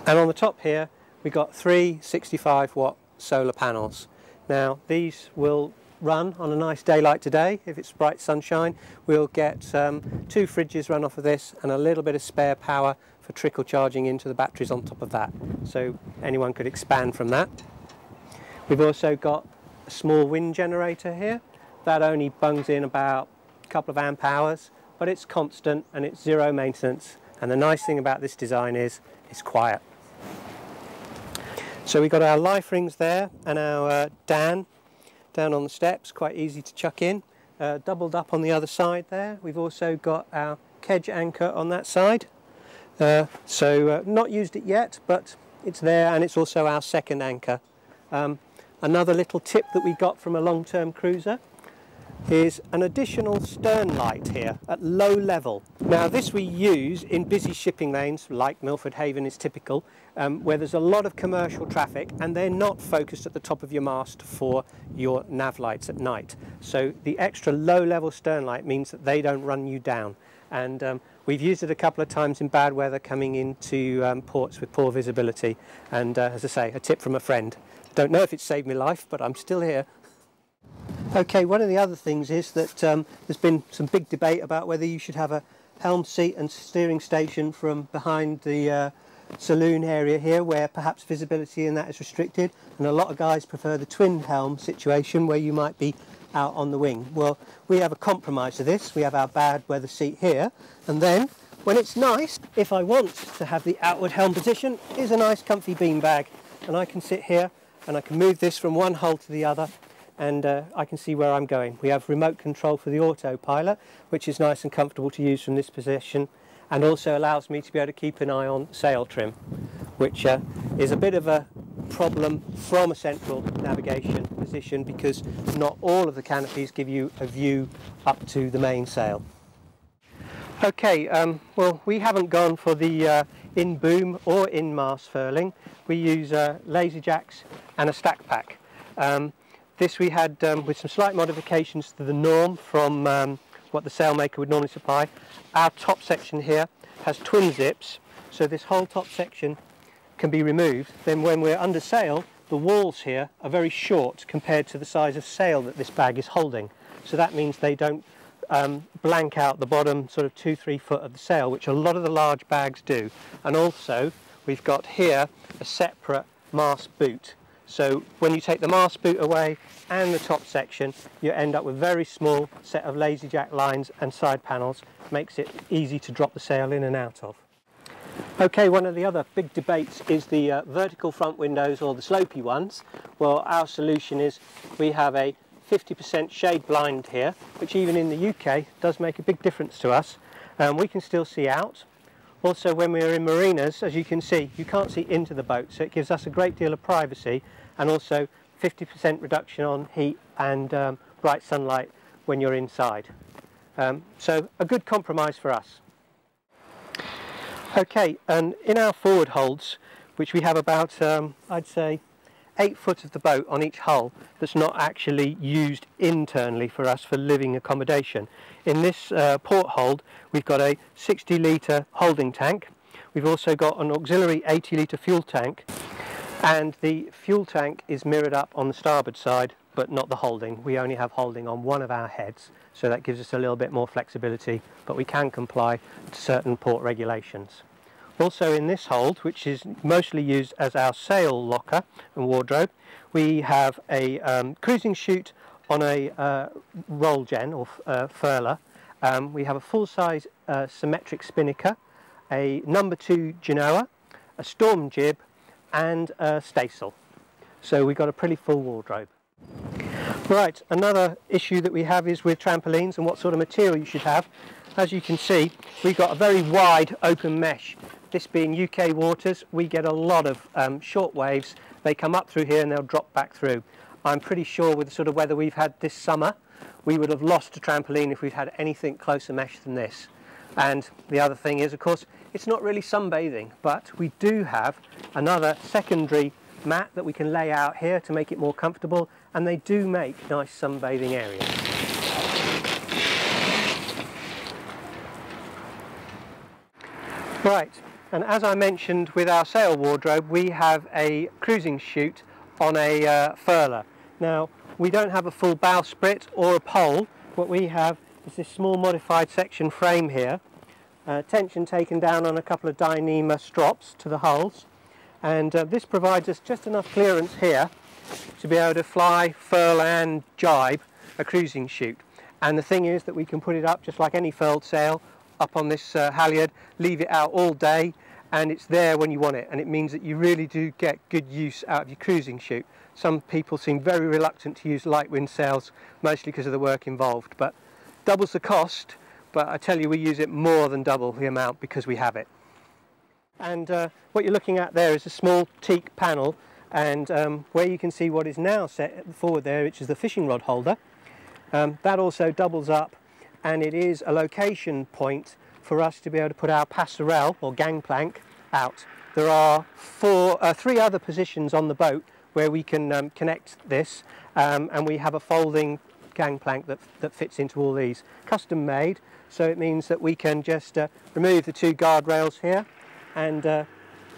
And on the top here we've got 3 65-watt solar panels. Now these will run on a nice day like today. If it's bright sunshine, we'll get 2 fridges run off of this and a little bit of spare power for trickle charging into the batteries on top of that, so anyone could expand from that. We've also got a small wind generator here that only bungs in about a couple of amp hours, but it's constant and it's zero maintenance, and the nice thing about this design is it's quiet. So we've got our life rings there and our down on the steps, quite easy to chuck in. Doubled up on the other side there. We've also got our kedge anchor on that side. Not used it yet, but it's there, and it's also our second anchor. Another little tip that we got from a long-term cruiser is an additional stern light here at low level. Now this we use in busy shipping lanes like Milford Haven is typical, where there's a lot of commercial traffic and they're not focused at the top of your mast for your nav lights at night. So the extra low level stern light means that they don't run you down, and we've used it a couple of times in bad weather coming into ports with poor visibility, and as I say, a tip from a friend. Don't know if it's saved my life, but I'm still here. Okay, one of the other things is that there's been some big debate about whether you should have a helm seat and steering station from behind the saloon area here, where perhaps visibility in that is restricted, and a lot of guys prefer the twin helm situation where you might be out on the wing. Well, we have a compromise to this. We have our bad weather seat here, and then when it's nice, if I want to have the outward helm position, is a nice comfy beanbag, and I can sit here and I can move this from one hull to the other, and I can see where I'm going. We have remote control for the autopilot, which is nice and comfortable to use from this position, and also allows me to be able to keep an eye on sail trim, which is a bit of a problem from a central navigation position because not all of the canopies give you a view up to the mainsail. Okay, well, we haven't gone for the in-boom or in-mast furling. We use lazy jacks and a stack pack. This we had with some slight modifications to the norm from what the sailmaker would normally supply. Our top section here has twin zips, so this whole top section can be removed. Then when we're under sail, the walls here are very short compared to the size of sail that this bag is holding. So that means they don't blank out the bottom sort of 2-3 foot of the sail, which a lot of the large bags do. And also we've got here a separate mast boot. So when you take the mast boot away and the top section, you end up with a very small set of lazy jack lines and side panels. Makes it easy to drop the sail in and out of. Okay, one of the other big debates is the vertical front windows or the slopey ones. Well, our solution is we have a 50% shade blind here, which even in the UK does make a big difference to us. We can still see out. Also, when we're in marinas, as you can see, you can't see into the boat, so it gives us a great deal of privacy, and also 50% reduction on heat and bright sunlight when you're inside. So a good compromise for us. Okay, and in our forward holds, which we have about, I'd say, 8 foot of the boat on each hull that's not actually used internally for us for living accommodation. In this port hold, we've got a 60 litre holding tank. We've also got an auxiliary 80 litre fuel tank, and the fuel tank is mirrored up on the starboard side but not the holding. We only have holding on one of our heads, so that gives us a little bit more flexibility, but we can comply to certain port regulations. Also in this hold, which is mostly used as our sail locker and wardrobe, we have a cruising chute on a roll gen or furler. We have a full-size symmetric spinnaker, a number 2 genoa, a storm jib and a staysail. So we've got a pretty full wardrobe. Right, another issue that we have is with trampolines and what sort of material you should have. As you can see, we've got a very wide open mesh. This being UK waters, we get a lot of short waves. They come up through here and they'll drop back through. I'm pretty sure with the sort of weather we've had this summer, we would have lost a trampoline if we'd had anything closer mesh than this. And the other thing is, of course, it's not really sunbathing, but we do have another secondary mat that we can lay out here to make it more comfortable, and they do make nice sunbathing areas. Right, and as I mentioned with our sail wardrobe, we have a cruising chute on a furler. Now, we don't have a full bowsprit or a pole. What we have is this small modified section frame here, tension taken down on a couple of Dyneema strops to the hulls, and this provides us just enough clearance here to be able to fly, furl and jibe a cruising chute. And the thing is that we can put it up just like any furled sail up on this halyard, leave it out all day, and it's there when you want it, and it means that you really do get good use out of your cruising chute. Some people seem very reluctant to use light wind sails, mostly because of the work involved, but doubles the cost, but I tell you, we use it more than double the amount because we have it. And what you're looking at there is a small teak panel, and where you can see what is now set forward there, which is the fishing rod holder, that also doubles up, and it is a location point for us to be able to put our passerelle or gangplank out. There are three other positions on the boat where we can connect this, and we have a folding gangplank that fits into all these. Custom made, so it means that we can just remove the two guardrails here and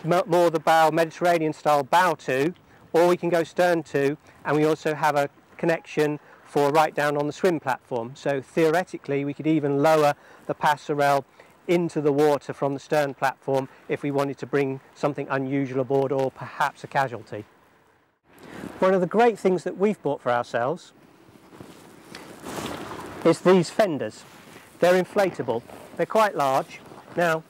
moor the bow Mediterranean style bow to, or we can go stern to, and we also have a connection for right down on the swim platform. So theoretically we could even lower the passerelle into the water from the stern platform if we wanted to bring something unusual aboard or perhaps a casualty. One of the great things that we've bought for ourselves is these fenders. They're inflatable, they're quite large. Now,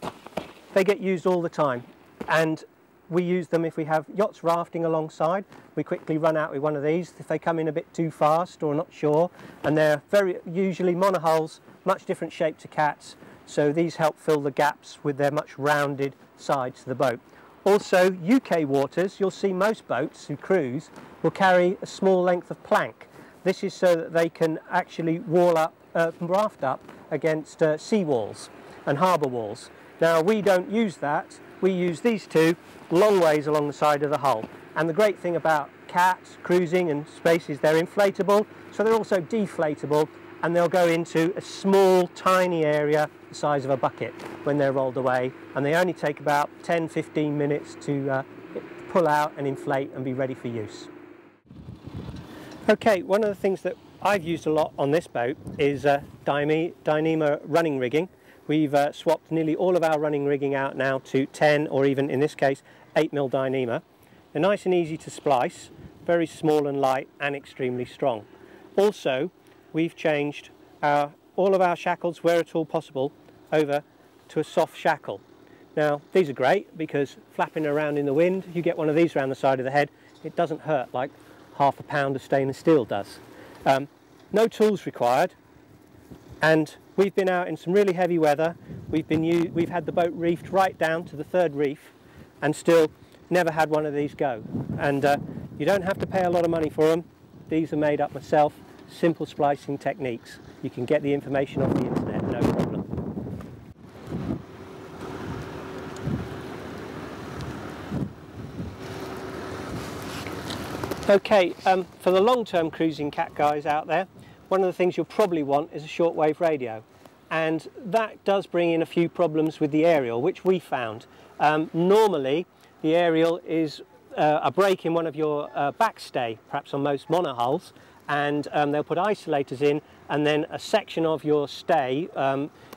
they get used all the time, and we use them if we have yachts rafting alongside. We quickly run out with one of these if they come in a bit too fast or not sure, and they're very usually monohulls, much different shape to cats, so these help fill the gaps with their much rounded sides to the boat. Also, UK waters, you'll see most boats who cruise will carry a small length of plank. This is so that they can actually raft up against sea walls and harbour walls. Now, we don't use that. We use these two long ways along the side of the hull. And the great thing about cats, cruising and space is they're inflatable, so they're also deflatable, and they'll go into a small, tiny area the size of a bucket when they're rolled away, and they only take about 10-15 minutes to pull out and inflate and be ready for use. Okay, one of the things that I've used a lot on this boat is Dyneema running rigging. We've swapped nearly all of our running rigging out now to 10 or even in this case 8mm Dyneema. They're nice and easy to splice, very small and light and extremely strong. Also, we've changed all of our shackles where at all possible over to a soft shackle. Now, these are great because flapping around in the wind, you get one of these around the side of the head, it doesn't hurt like half a pound of stainless steel does. No tools required, and we've been out in some really heavy weather. We've had the boat reefed right down to the third reef and still never had one of these go. And you don't have to pay a lot of money for them. These are made up myself, simple splicing techniques. You can get the information off the internet, no problem. Okay, for the long-term cruising cat guys out there, one of the things you'll probably want is a shortwave radio, and that does bring in a few problems with the aerial, which we found. Normally the aerial is a break in one of your backstay, perhaps on most monohulls, and they'll put isolators in, and then a section of your stay,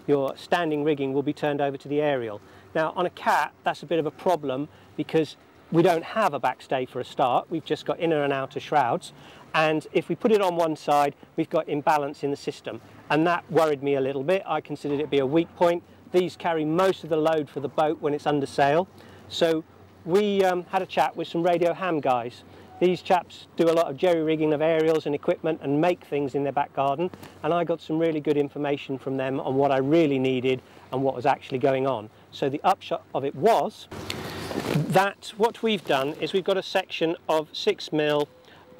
your standing rigging, will be turned over to the aerial. Now on a cat that's a bit of a problem because we don't have a backstay for a start, we've just got inner and outer shrouds, and if we put it on one side we've got imbalance in the system, and that worried me a little bit. I considered it to be a weak point. These carry most of the load for the boat when it's under sail, so we had a chat with some radio ham guys. These chaps do a lot of jerry-rigging of aerials and equipment and make things in their back garden, and I got some really good information from them on what I really needed and what was actually going on. So the upshot of it was that what we've done is we've got a section of 6mm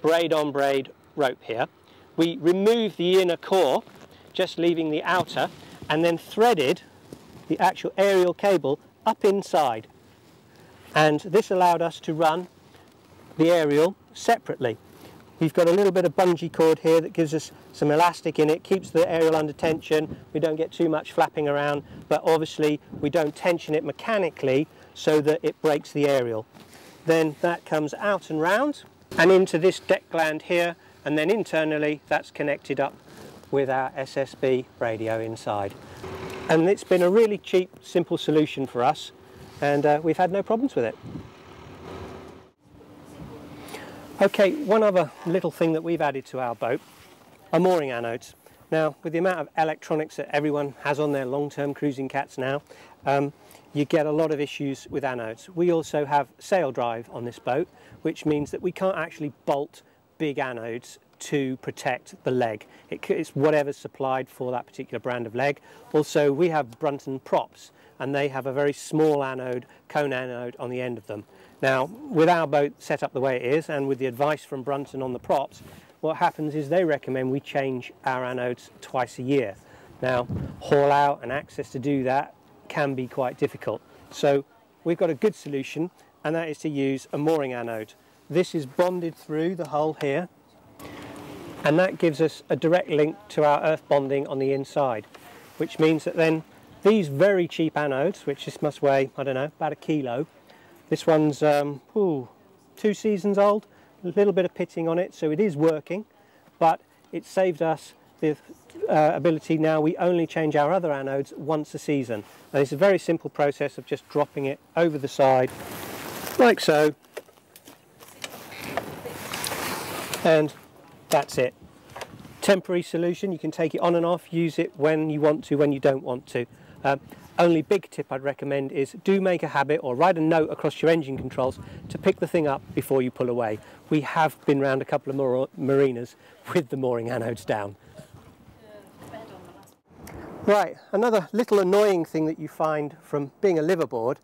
braid-on-braid rope here. We removed the inner core, just leaving the outer, and then threaded the actual aerial cable up inside. And this allowed us to run the aerial separately. We've got a little bit of bungee cord here that gives us some elastic in it, keeps the aerial under tension. We don't get too much flapping around, but obviously we don't tension it mechanically so that it breaks the aerial. Then that comes out and round and into this deck gland here, and then internally that's connected up with our SSB radio inside. And it's been a really cheap, simple solution for us, and we've had no problems with it. Okay, one other little thing that we've added to our boat are mooring anodes. Now, with the amount of electronics that everyone has on their long-term cruising cats now, you get a lot of issues with anodes. We also have sail drive on this boat, which means that we can't actually bolt big anodes to protect the leg. It's whatever's supplied for that particular brand of leg. Also, we have Brunton props, and they have a very small anode, cone anode on the end of them. Now, with our boat set up the way it is, and with the advice from Brunton on the props, what happens is they recommend we change our anodes twice a year. Now, haul out and access to do that can be quite difficult. So we've got a good solution, and that is to use a mooring anode. This is bonded through the hull here, and that gives us a direct link to our earth bonding on the inside, which means that then these very cheap anodes, which this must weigh, I don't know, about a kilo. This one's 2 seasons old, a little bit of pitting on it, so it is working, but it saved us the ability. Now we only change our other anodes once a season. And it's a very simple process of just dropping it over the side, like so, and that's it. Temporary solution, you can take it on and off, use it when you want to, when you don't want to. Only big tip I'd recommend is do make a habit or write a note across your engine controls to pick the thing up before you pull away. We have been round a couple of marinas with the mooring anodes down. Right, another little annoying thing that you find from being a liveaboard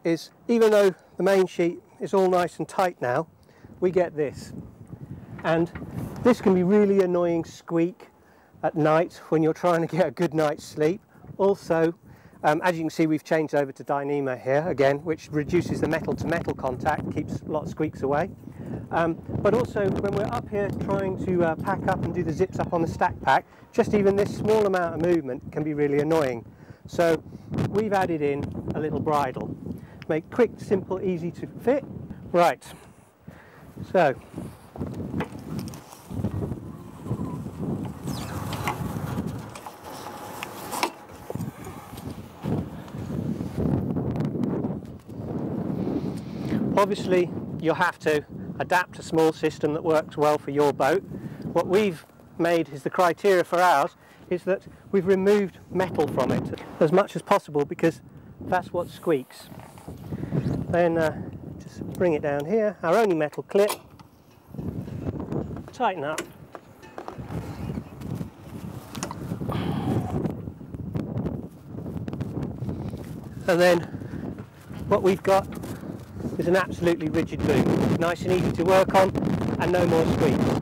is even though the main sheet is all nice and tight now, we get this. And this can be really annoying squeak at night when you're trying to get a good night's sleep. Also, as you can see, we've changed over to Dyneema here again, which reduces the metal to metal contact, keeps a lot of squeaks away. But also when we're up here trying to pack up and do the zips up on the stack pack, just even this small amount of movement can be really annoying. So we've added in a little bridle. Make quick, simple, easy to fit. Right, so obviously you'll have to adapt a small system that works well for your boat. What we've made is the criteria for ours is that we've removed metal from it as much as possible because that's what squeaks. Then just bring it down here, our only metal clip, tighten up. And then what we've got is an absolutely rigid boom, nice and easy to work on and no more squeaks.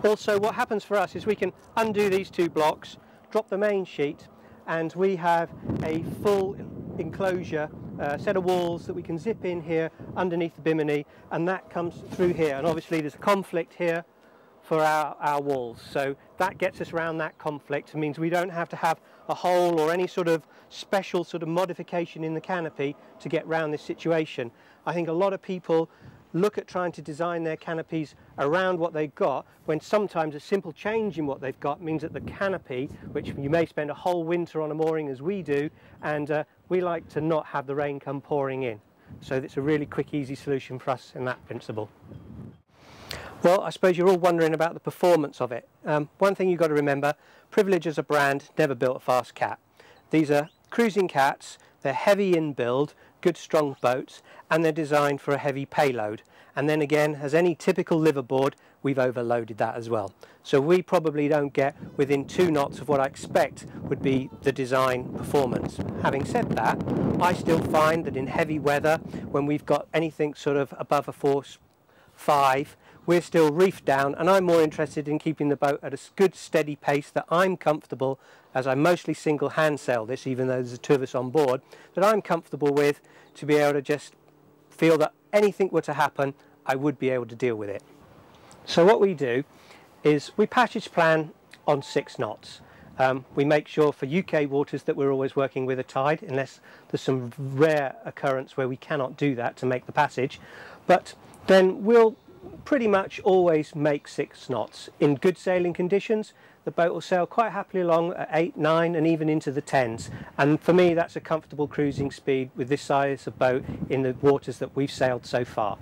Also what happens for us is we can undo these two blocks, drop the main sheet, and we have a full enclosure set of walls that we can zip in here underneath the bimini, and that comes through here, and obviously there's a conflict here for our walls, so that gets us around that conflict. It means we don't have to have a hole or any sort of special sort of modification in the canopy to get around this situation. I think a lot of people look at trying to design their canopies around what they've got, when sometimes a simple change in what they've got means that the canopy, which you may spend a whole winter on a mooring as we do, and we like to not have the rain come pouring in. So it's a really quick, easy solution for us in that principle. Well, I suppose you're all wondering about the performance of it. One thing you've got to remember, Privilege as a brand never built a fast cat. These are cruising cats, they're heavy in build, good strong boats, and they're designed for a heavy payload. And then again, as any typical liverboard, we've overloaded that as well. So we probably don't get within 2 knots of what I expect would be the design performance. Having said that, I still find that in heavy weather, when we've got anything sort of above a force 5, we're still reefed down, and I'm more interested in keeping the boat at a good steady pace that I'm comfortable, as I mostly single hand sail this, even though there's 2 of us on board, that I'm comfortable with, to be able to just feel that anything were to happen, I would be able to deal with it. So what we do is we passage plan on 6 knots. We make sure for UK waters that we're always working with a tide, unless there's some rare occurrence where we cannot do that to make the passage. But then we'll pretty much always make 6 knots. In good sailing conditions, the boat will sail quite happily along at 8, 9 and even into the 10s. And for me, that's a comfortable cruising speed with this size of boat in the waters that we've sailed so far.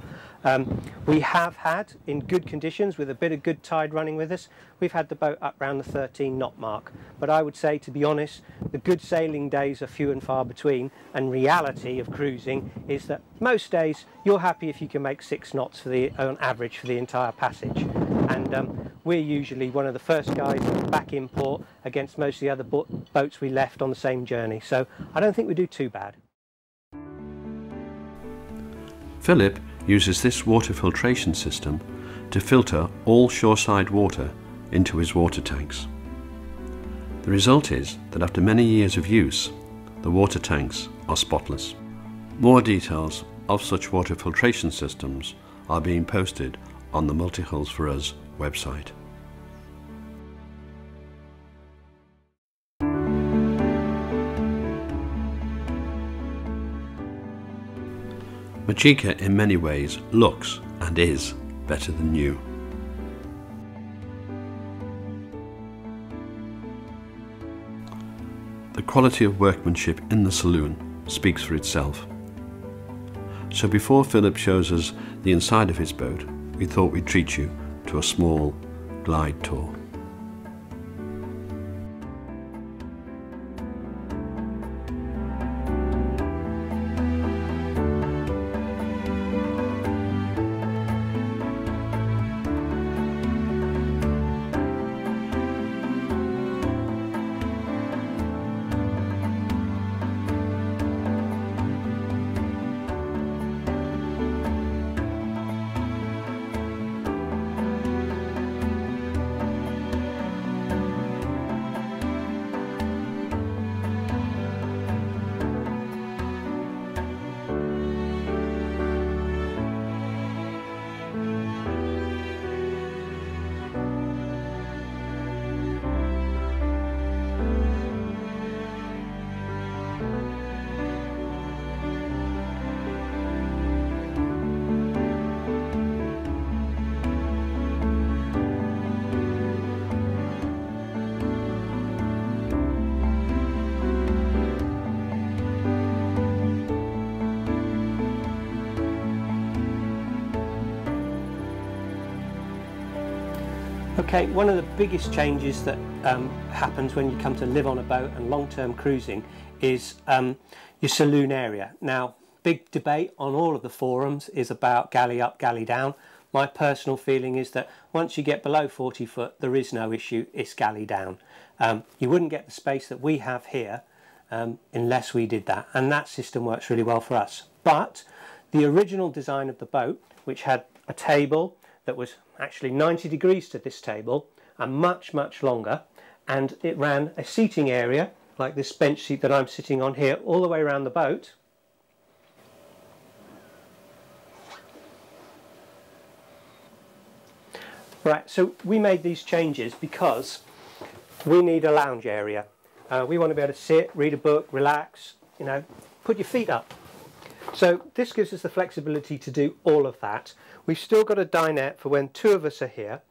We have had, in good conditions, with a bit of good tide running with us, we've had the boat up around the 13 knot mark. But I would say, to be honest, the good sailing days are few and far between, and reality of cruising is that most days you're happy if you can make 6 knots for on average for the entire passage. And we're usually one of the first guys back in port against most of the other boats we left on the same journey. So I don't think we do too bad. Philip uses this water filtration system to filter all shoreside water into his water tanks. The result is that after many years of use, the water tanks are spotless. More details of such water filtration systems are being posted on the Multi-Hulls for Us website. Majica in many ways looks and is better than new. The quality of workmanship in the saloon speaks for itself. So before Philip shows us the inside of his boat, we thought we'd treat you to a small glide tour. Okay, one of the biggest changes that happens when you come to live on a boat and long-term cruising is your saloon area. Now, big debate on all of the forums is about galley up, galley down. My personal feeling is that once you get below 40 foot, there is no issue, it's galley down. You wouldn't get the space that we have here unless we did that, and that system works really well for us. But the original design of the boat, which had a table that was actually 90 degrees to this table and much longer, and it ran a seating area like this bench seat that I'm sitting on here all the way around the boat. Right, so we made these changes because we need a lounge area. We want to be able to sit, read a book, relax, you know, put your feet up. So this gives us the flexibility to do all of that. We've still got a dinette for when two of us are here.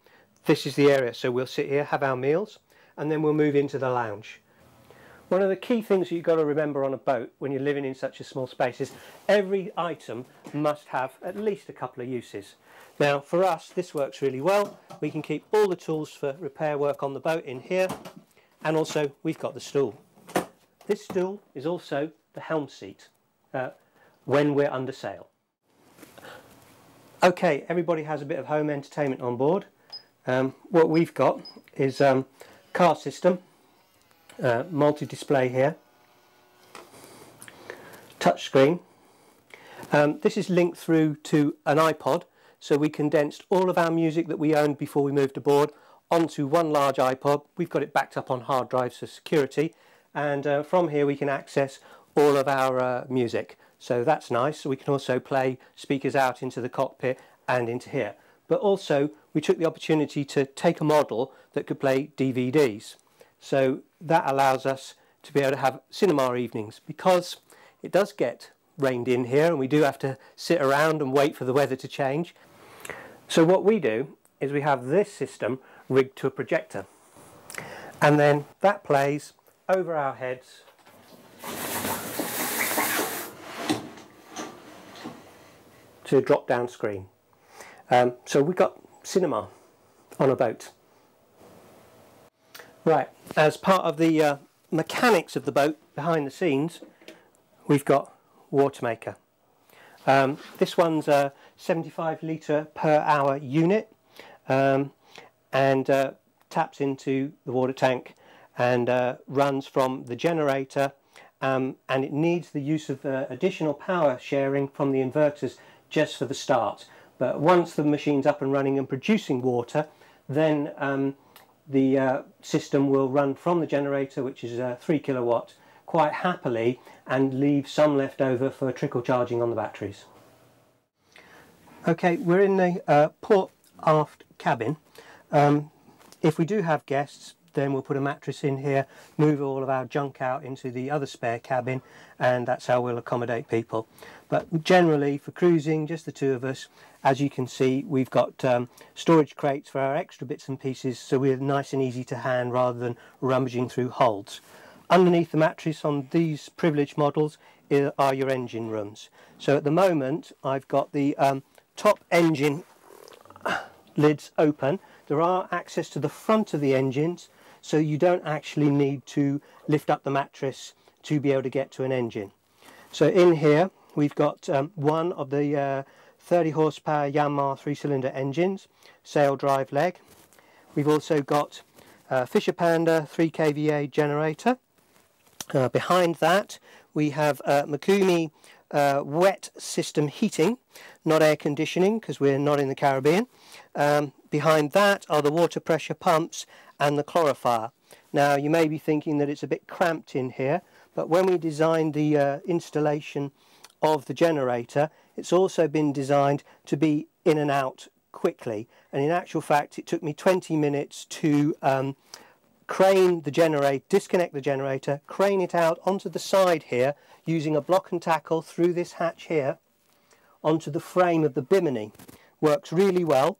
This is the area, so we'll sit here, have our meals, and then we'll move into the lounge. One of the key things you've got to remember on a boat when you're living in such a small space is every item must have at least a couple of uses. Now for us this works really well. We can keep all the tools for repair work on the boat in here, and also we've got the stool. This stool is also the helm seat when we're under sail. Okay, everybody has a bit of home entertainment on board. What we've got is car system, multi-display here, touch screen. This is linked through to an iPod, so we condensed all of our music that we owned before we moved aboard onto one large iPod. We've got it backed up on hard drives for security, and from here we can access all of our music. So that's nice. So we can also play speakers out into the cockpit and into here. But also we took the opportunity to take a model that could play DVDs. So that allows us to be able to have cinema evenings, because it does get rained in here and we do have to sit around and wait for the weather to change. So what we do is we have this system rigged to a projector, and then that plays over our heads to a drop down screen. So we've got cinema on a boat. Right, as part of the mechanics of the boat behind the scenes, we've got water maker. This one's a 75 litre per hour unit, and taps into the water tank and runs from the generator, and it needs the use of additional power sharing from the inverters just for the start. But once the machine's up and running and producing water, then the system will run from the generator, which is 3 kilowatt, quite happily, and leave some left over for trickle charging on the batteries. Okay, we're in the port aft cabin. If we do have guests, then we'll put a mattress in here, move all of our junk out into the other spare cabin, and that's how we'll accommodate people. But generally for cruising, just the two of us, as you can see, we've got storage crates for our extra bits and pieces, so we're nice and easy to hand rather than rummaging through holds. Underneath the mattress on these privileged models are your engine rooms. So at the moment I've got the top engine lids open. There are access to the front of the engines, so you don't actually need to lift up the mattress to be able to get to an engine. So in here we've got one of the 30 horsepower Yanmar 3-cylinder engines, sail drive leg. We've also got Fisher Panda 3 kVA generator. Behind that we have Mikumi wet system heating, not air conditioning because we're not in the Caribbean. Behind that are the water pressure pumps and the chlorifier. Now you may be thinking that it's a bit cramped in here, but when we designed the installation of the generator, it's also been designed to be in and out quickly, and in actual fact it took me 20 minutes to crane the generator, disconnect the generator, crane it out onto the side here using a block and tackle through this hatch here onto the frame of the bimini. Works really well,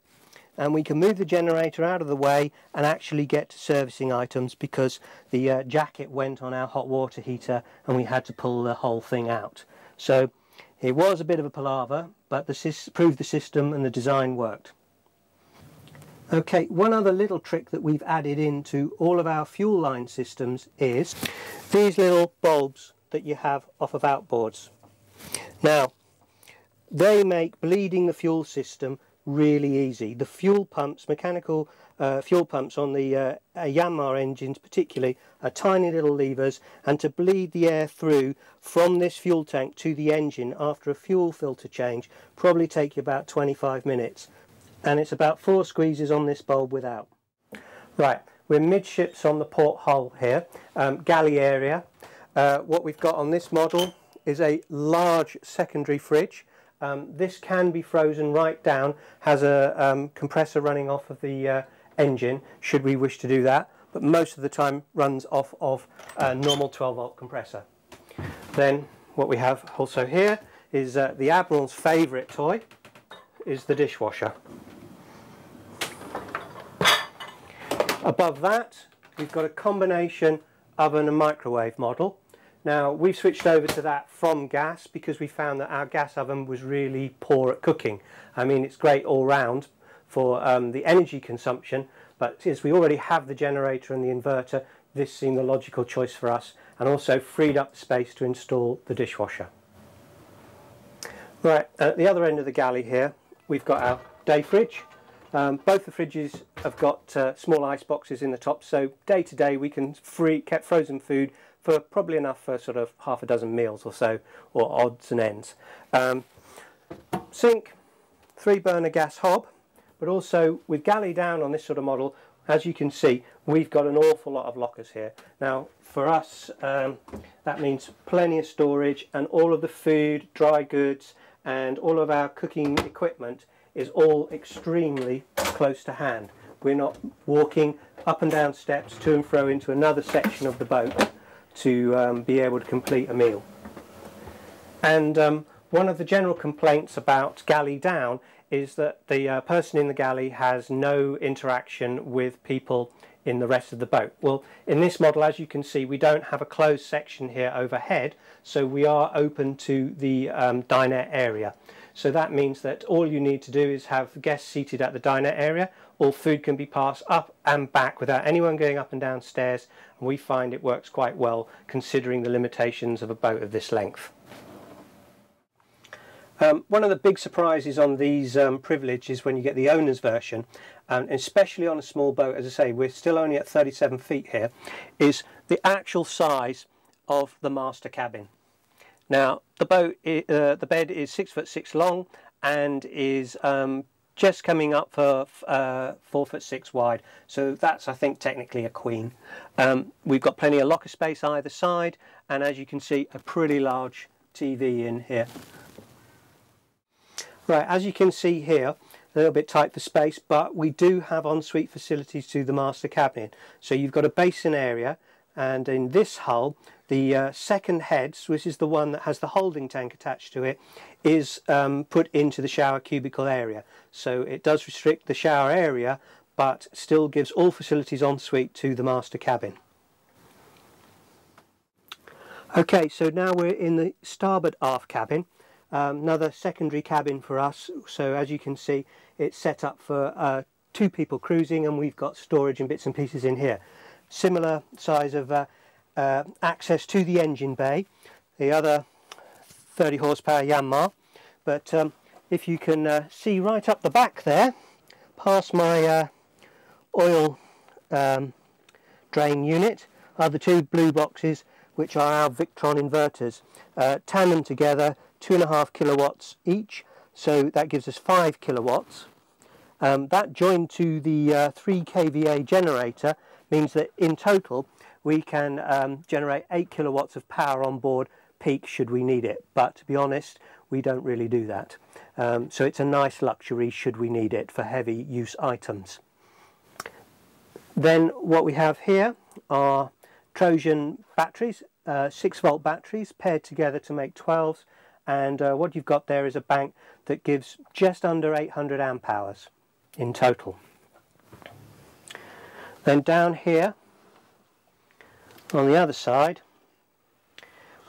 and we can move the generator out of the way and actually get to servicing items, because the jacket went on our hot water heater and we had to pull the whole thing out. So it was a bit of a palaver, but proved the system and the design worked. Okay, one other little trick that we've added into all of our fuel line systems is these little bulbs that you have off of outboards. Now, they make bleeding the fuel system really easy. The fuel pumps, mechanical fuel pumps on the Yanmar engines particularly, are tiny little levers, and to bleed the air through from this fuel tank to the engine after a fuel filter change probably take you about 25 minutes. And it's about 4 squeezes on this bulb without. Right, we're midships on the port hull here, galley area. What we've got on this model is a large secondary fridge. This can be frozen right down, has a compressor running off of the engine should we wish to do that, but most of the time runs off of a normal 12-volt compressor. Then what we have also here is the Admiral's favourite toy is the dishwasher. Above that we've got a combination oven and microwave model. Now we've switched over to that from gas because we found that our gas oven was really poor at cooking. I mean, it's great all round for the energy consumption, but since we already have the generator and the inverter, this seemed the logical choice for us, and also freed up the space to install the dishwasher. Right, at the other end of the galley here we've got our day fridge. Both the fridges have got small ice boxes in the top, so day to day we can keep frozen food for probably enough for sort of half a dozen meals or so, or odds and ends. Sink, 3-burner gas hob, but also with galley down on this sort of model, as you can see, we've got an awful lot of lockers here. Now for us that means plenty of storage, and all of the food, dry goods and all of our cooking equipment is all extremely close to hand. We're not walking up and down steps to and fro into another section of the boat to be able to complete a meal. And one of the general complaints about galley down is that the person in the galley has no interaction with people in the rest of the boat. Well, in this model, as you can see, we don't have a closed section here overhead, so we are open to the dinette area. So that means that all you need to do is have guests seated at the dinette area. All food can be passed up and back without anyone going up and down stairs, and we find it works quite well considering the limitations of a boat of this length. One of the big surprises on these Privilege is when you get the owner's version, and especially on a small boat, as I say, we're still only at 37 feet here, is the actual size of the master cabin. Now the bed is 6'6" long and is just coming up for 4'6" wide, so that's, I think, technically a queen. We've got plenty of locker space either side, and as you can see, a pretty large TV in here. Right, as you can see here, a little bit tight for space, but we do have ensuite facilities to the master cabin. So you've got a basin area, and in this hull the second heads, which is the one that has the holding tank attached to it, is put into the shower cubicle area. So it does restrict the shower area, but still gives all facilities ensuite to the master cabin. Okay, so now we're in the starboard aft cabin. Another secondary cabin for us, so as you can see it's set up for 2 people cruising, and we've got storage and bits and pieces in here. Similar size of access to the engine bay, the other 30 horsepower Yanmar, but if you can see right up the back there, past my oil drain unit, are the 2 blue boxes which are our Victron inverters. Tandem together, 2.5 kilowatts each, so that gives us 5 kilowatts. That joined to the 3 kVA generator means that in total we can generate 8 kilowatts of power on board peak should we need it, but to be honest we don't really do that. So it's a nice luxury should we need it for heavy use items. Then what we have here are Trojan batteries, 6-volt batteries paired together to make 12s, and what you've got there is a bank that gives just under 800 amp hours in total. Then down here on the other side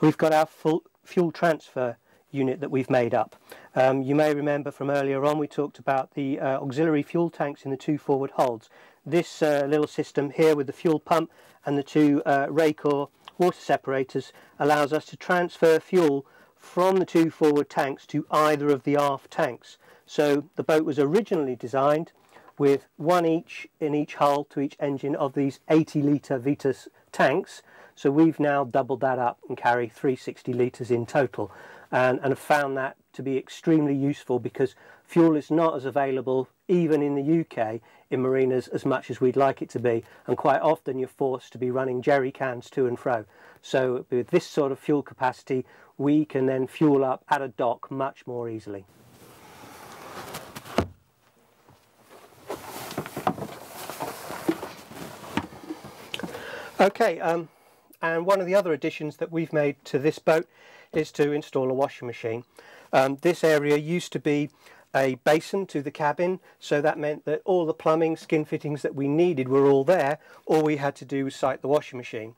we've got our full fuel transfer unit that we've made up. You may remember from earlier on we talked about the auxiliary fuel tanks in the 2 forward holds. This little system here with the fuel pump and the 2 Raycor water separators allows us to transfer fuel from the 2 forward tanks to either of the aft tanks. So the boat was originally designed with 1 each in each hull to each engine of these 80 litre Vitus tanks. So we've now doubled that up and carry 360 litres in total, and have found that to be extremely useful because fuel is not as available even in the UK in marinas as much as we'd like it to be, and quite often you're forced to be running jerry cans to and fro. So with this sort of fuel capacity we can then fuel up at a dock much more easily. Okay, and one of the other additions that we've made to this boat is to install a washing machine. This area used to be a basin to the cabin, so that meant that all the plumbing, skin fittings that we needed were all there. All we had to do was site the washing machine.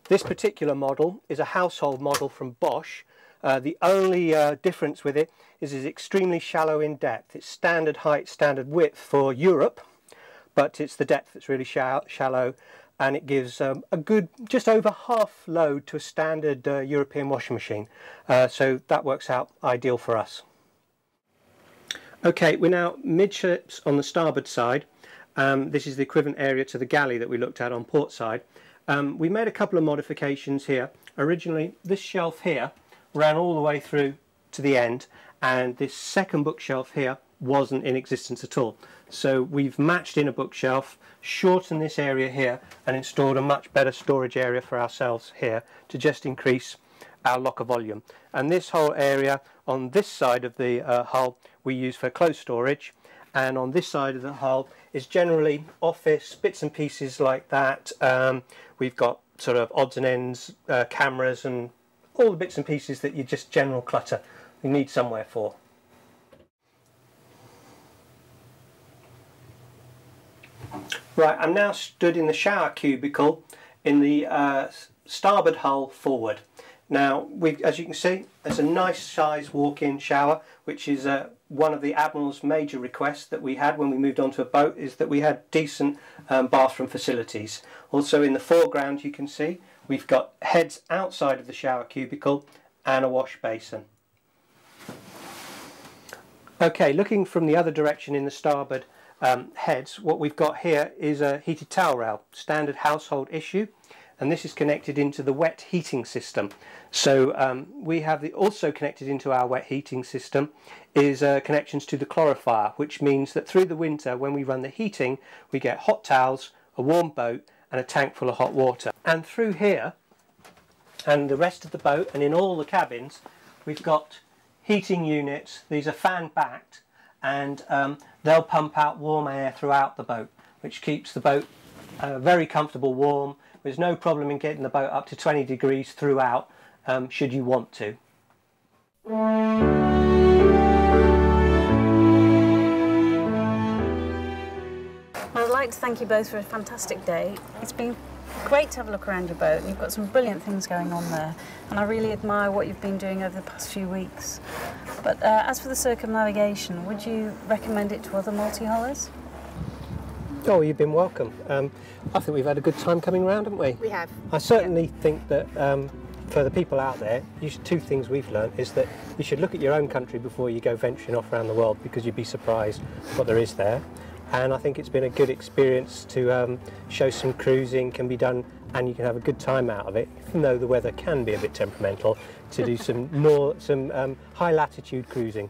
This particular model is a household model from Bosch. The only difference with it is it's extremely shallow in depth. It's standard height, standard width for Europe, but it's the depth that's really shallow, and it gives a good just over half load to a standard European washing machine. So that works out ideal for us. Okay, we're now midships on the starboard side. This is the equivalent area to the galley that we looked at on port side. We made a couple of modifications here. Originally, this shelf here ran all the way through to the end, and this second bookshelf here wasn't in existence at all. So we've matched in a bookshelf, shortened this area here, and installed a much better storage area for ourselves here to just increase our locker volume. And this whole area on this side of the hull we use for clothes storage, and on this side of the hull is generally office bits and pieces like that. We've got sort of odds and ends, cameras, and all the bits and pieces that you just general clutter you need somewhere for. Right, I'm now stood in the shower cubicle in the starboard hull forward. Now, as you can see, there's a nice size walk-in shower, which is one of the Admiral's major requests that we had when we moved onto a boat, is that we had decent bathroom facilities. Also in the foreground you can see we've got heads outside of the shower cubicle and a wash basin. Okay, looking from the other direction in the starboard heads, what we've got here is a heated towel rail, standard household issue, and this is connected into the wet heating system. So we have also connected into our wet heating system is connections to the chlorifier, which means that through the winter when we run the heating we get hot towels, a warm boat and a tank full of hot water. And through here and the rest of the boat and in all the cabins we've got heating units. These are fan backed, and they'll pump out warm air throughout the boat, which keeps the boat very comfortable warm. There's no problem in getting the boat up to 20 degrees throughout, should you want to. Well, I'd like to thank you both for a fantastic day. It's been great to have a look around your boat. You've got some brilliant things going on there, and I really admire what you've been doing over the past few weeks. But as for the Circumnavigation, would you recommend it to other multi-hullers? Oh, you've been welcome. I think we've had a good time coming around, haven't we? We have. I certainly think that for the people out there, two things we've learned is that you should look at your own country before you go venturing off around the world, because you'd be surprised what there is there. And I think it's been a good experience to show some cruising can be done, and you can have a good time out of it, even though the weather can be a bit temperamental, to do some high latitude cruising.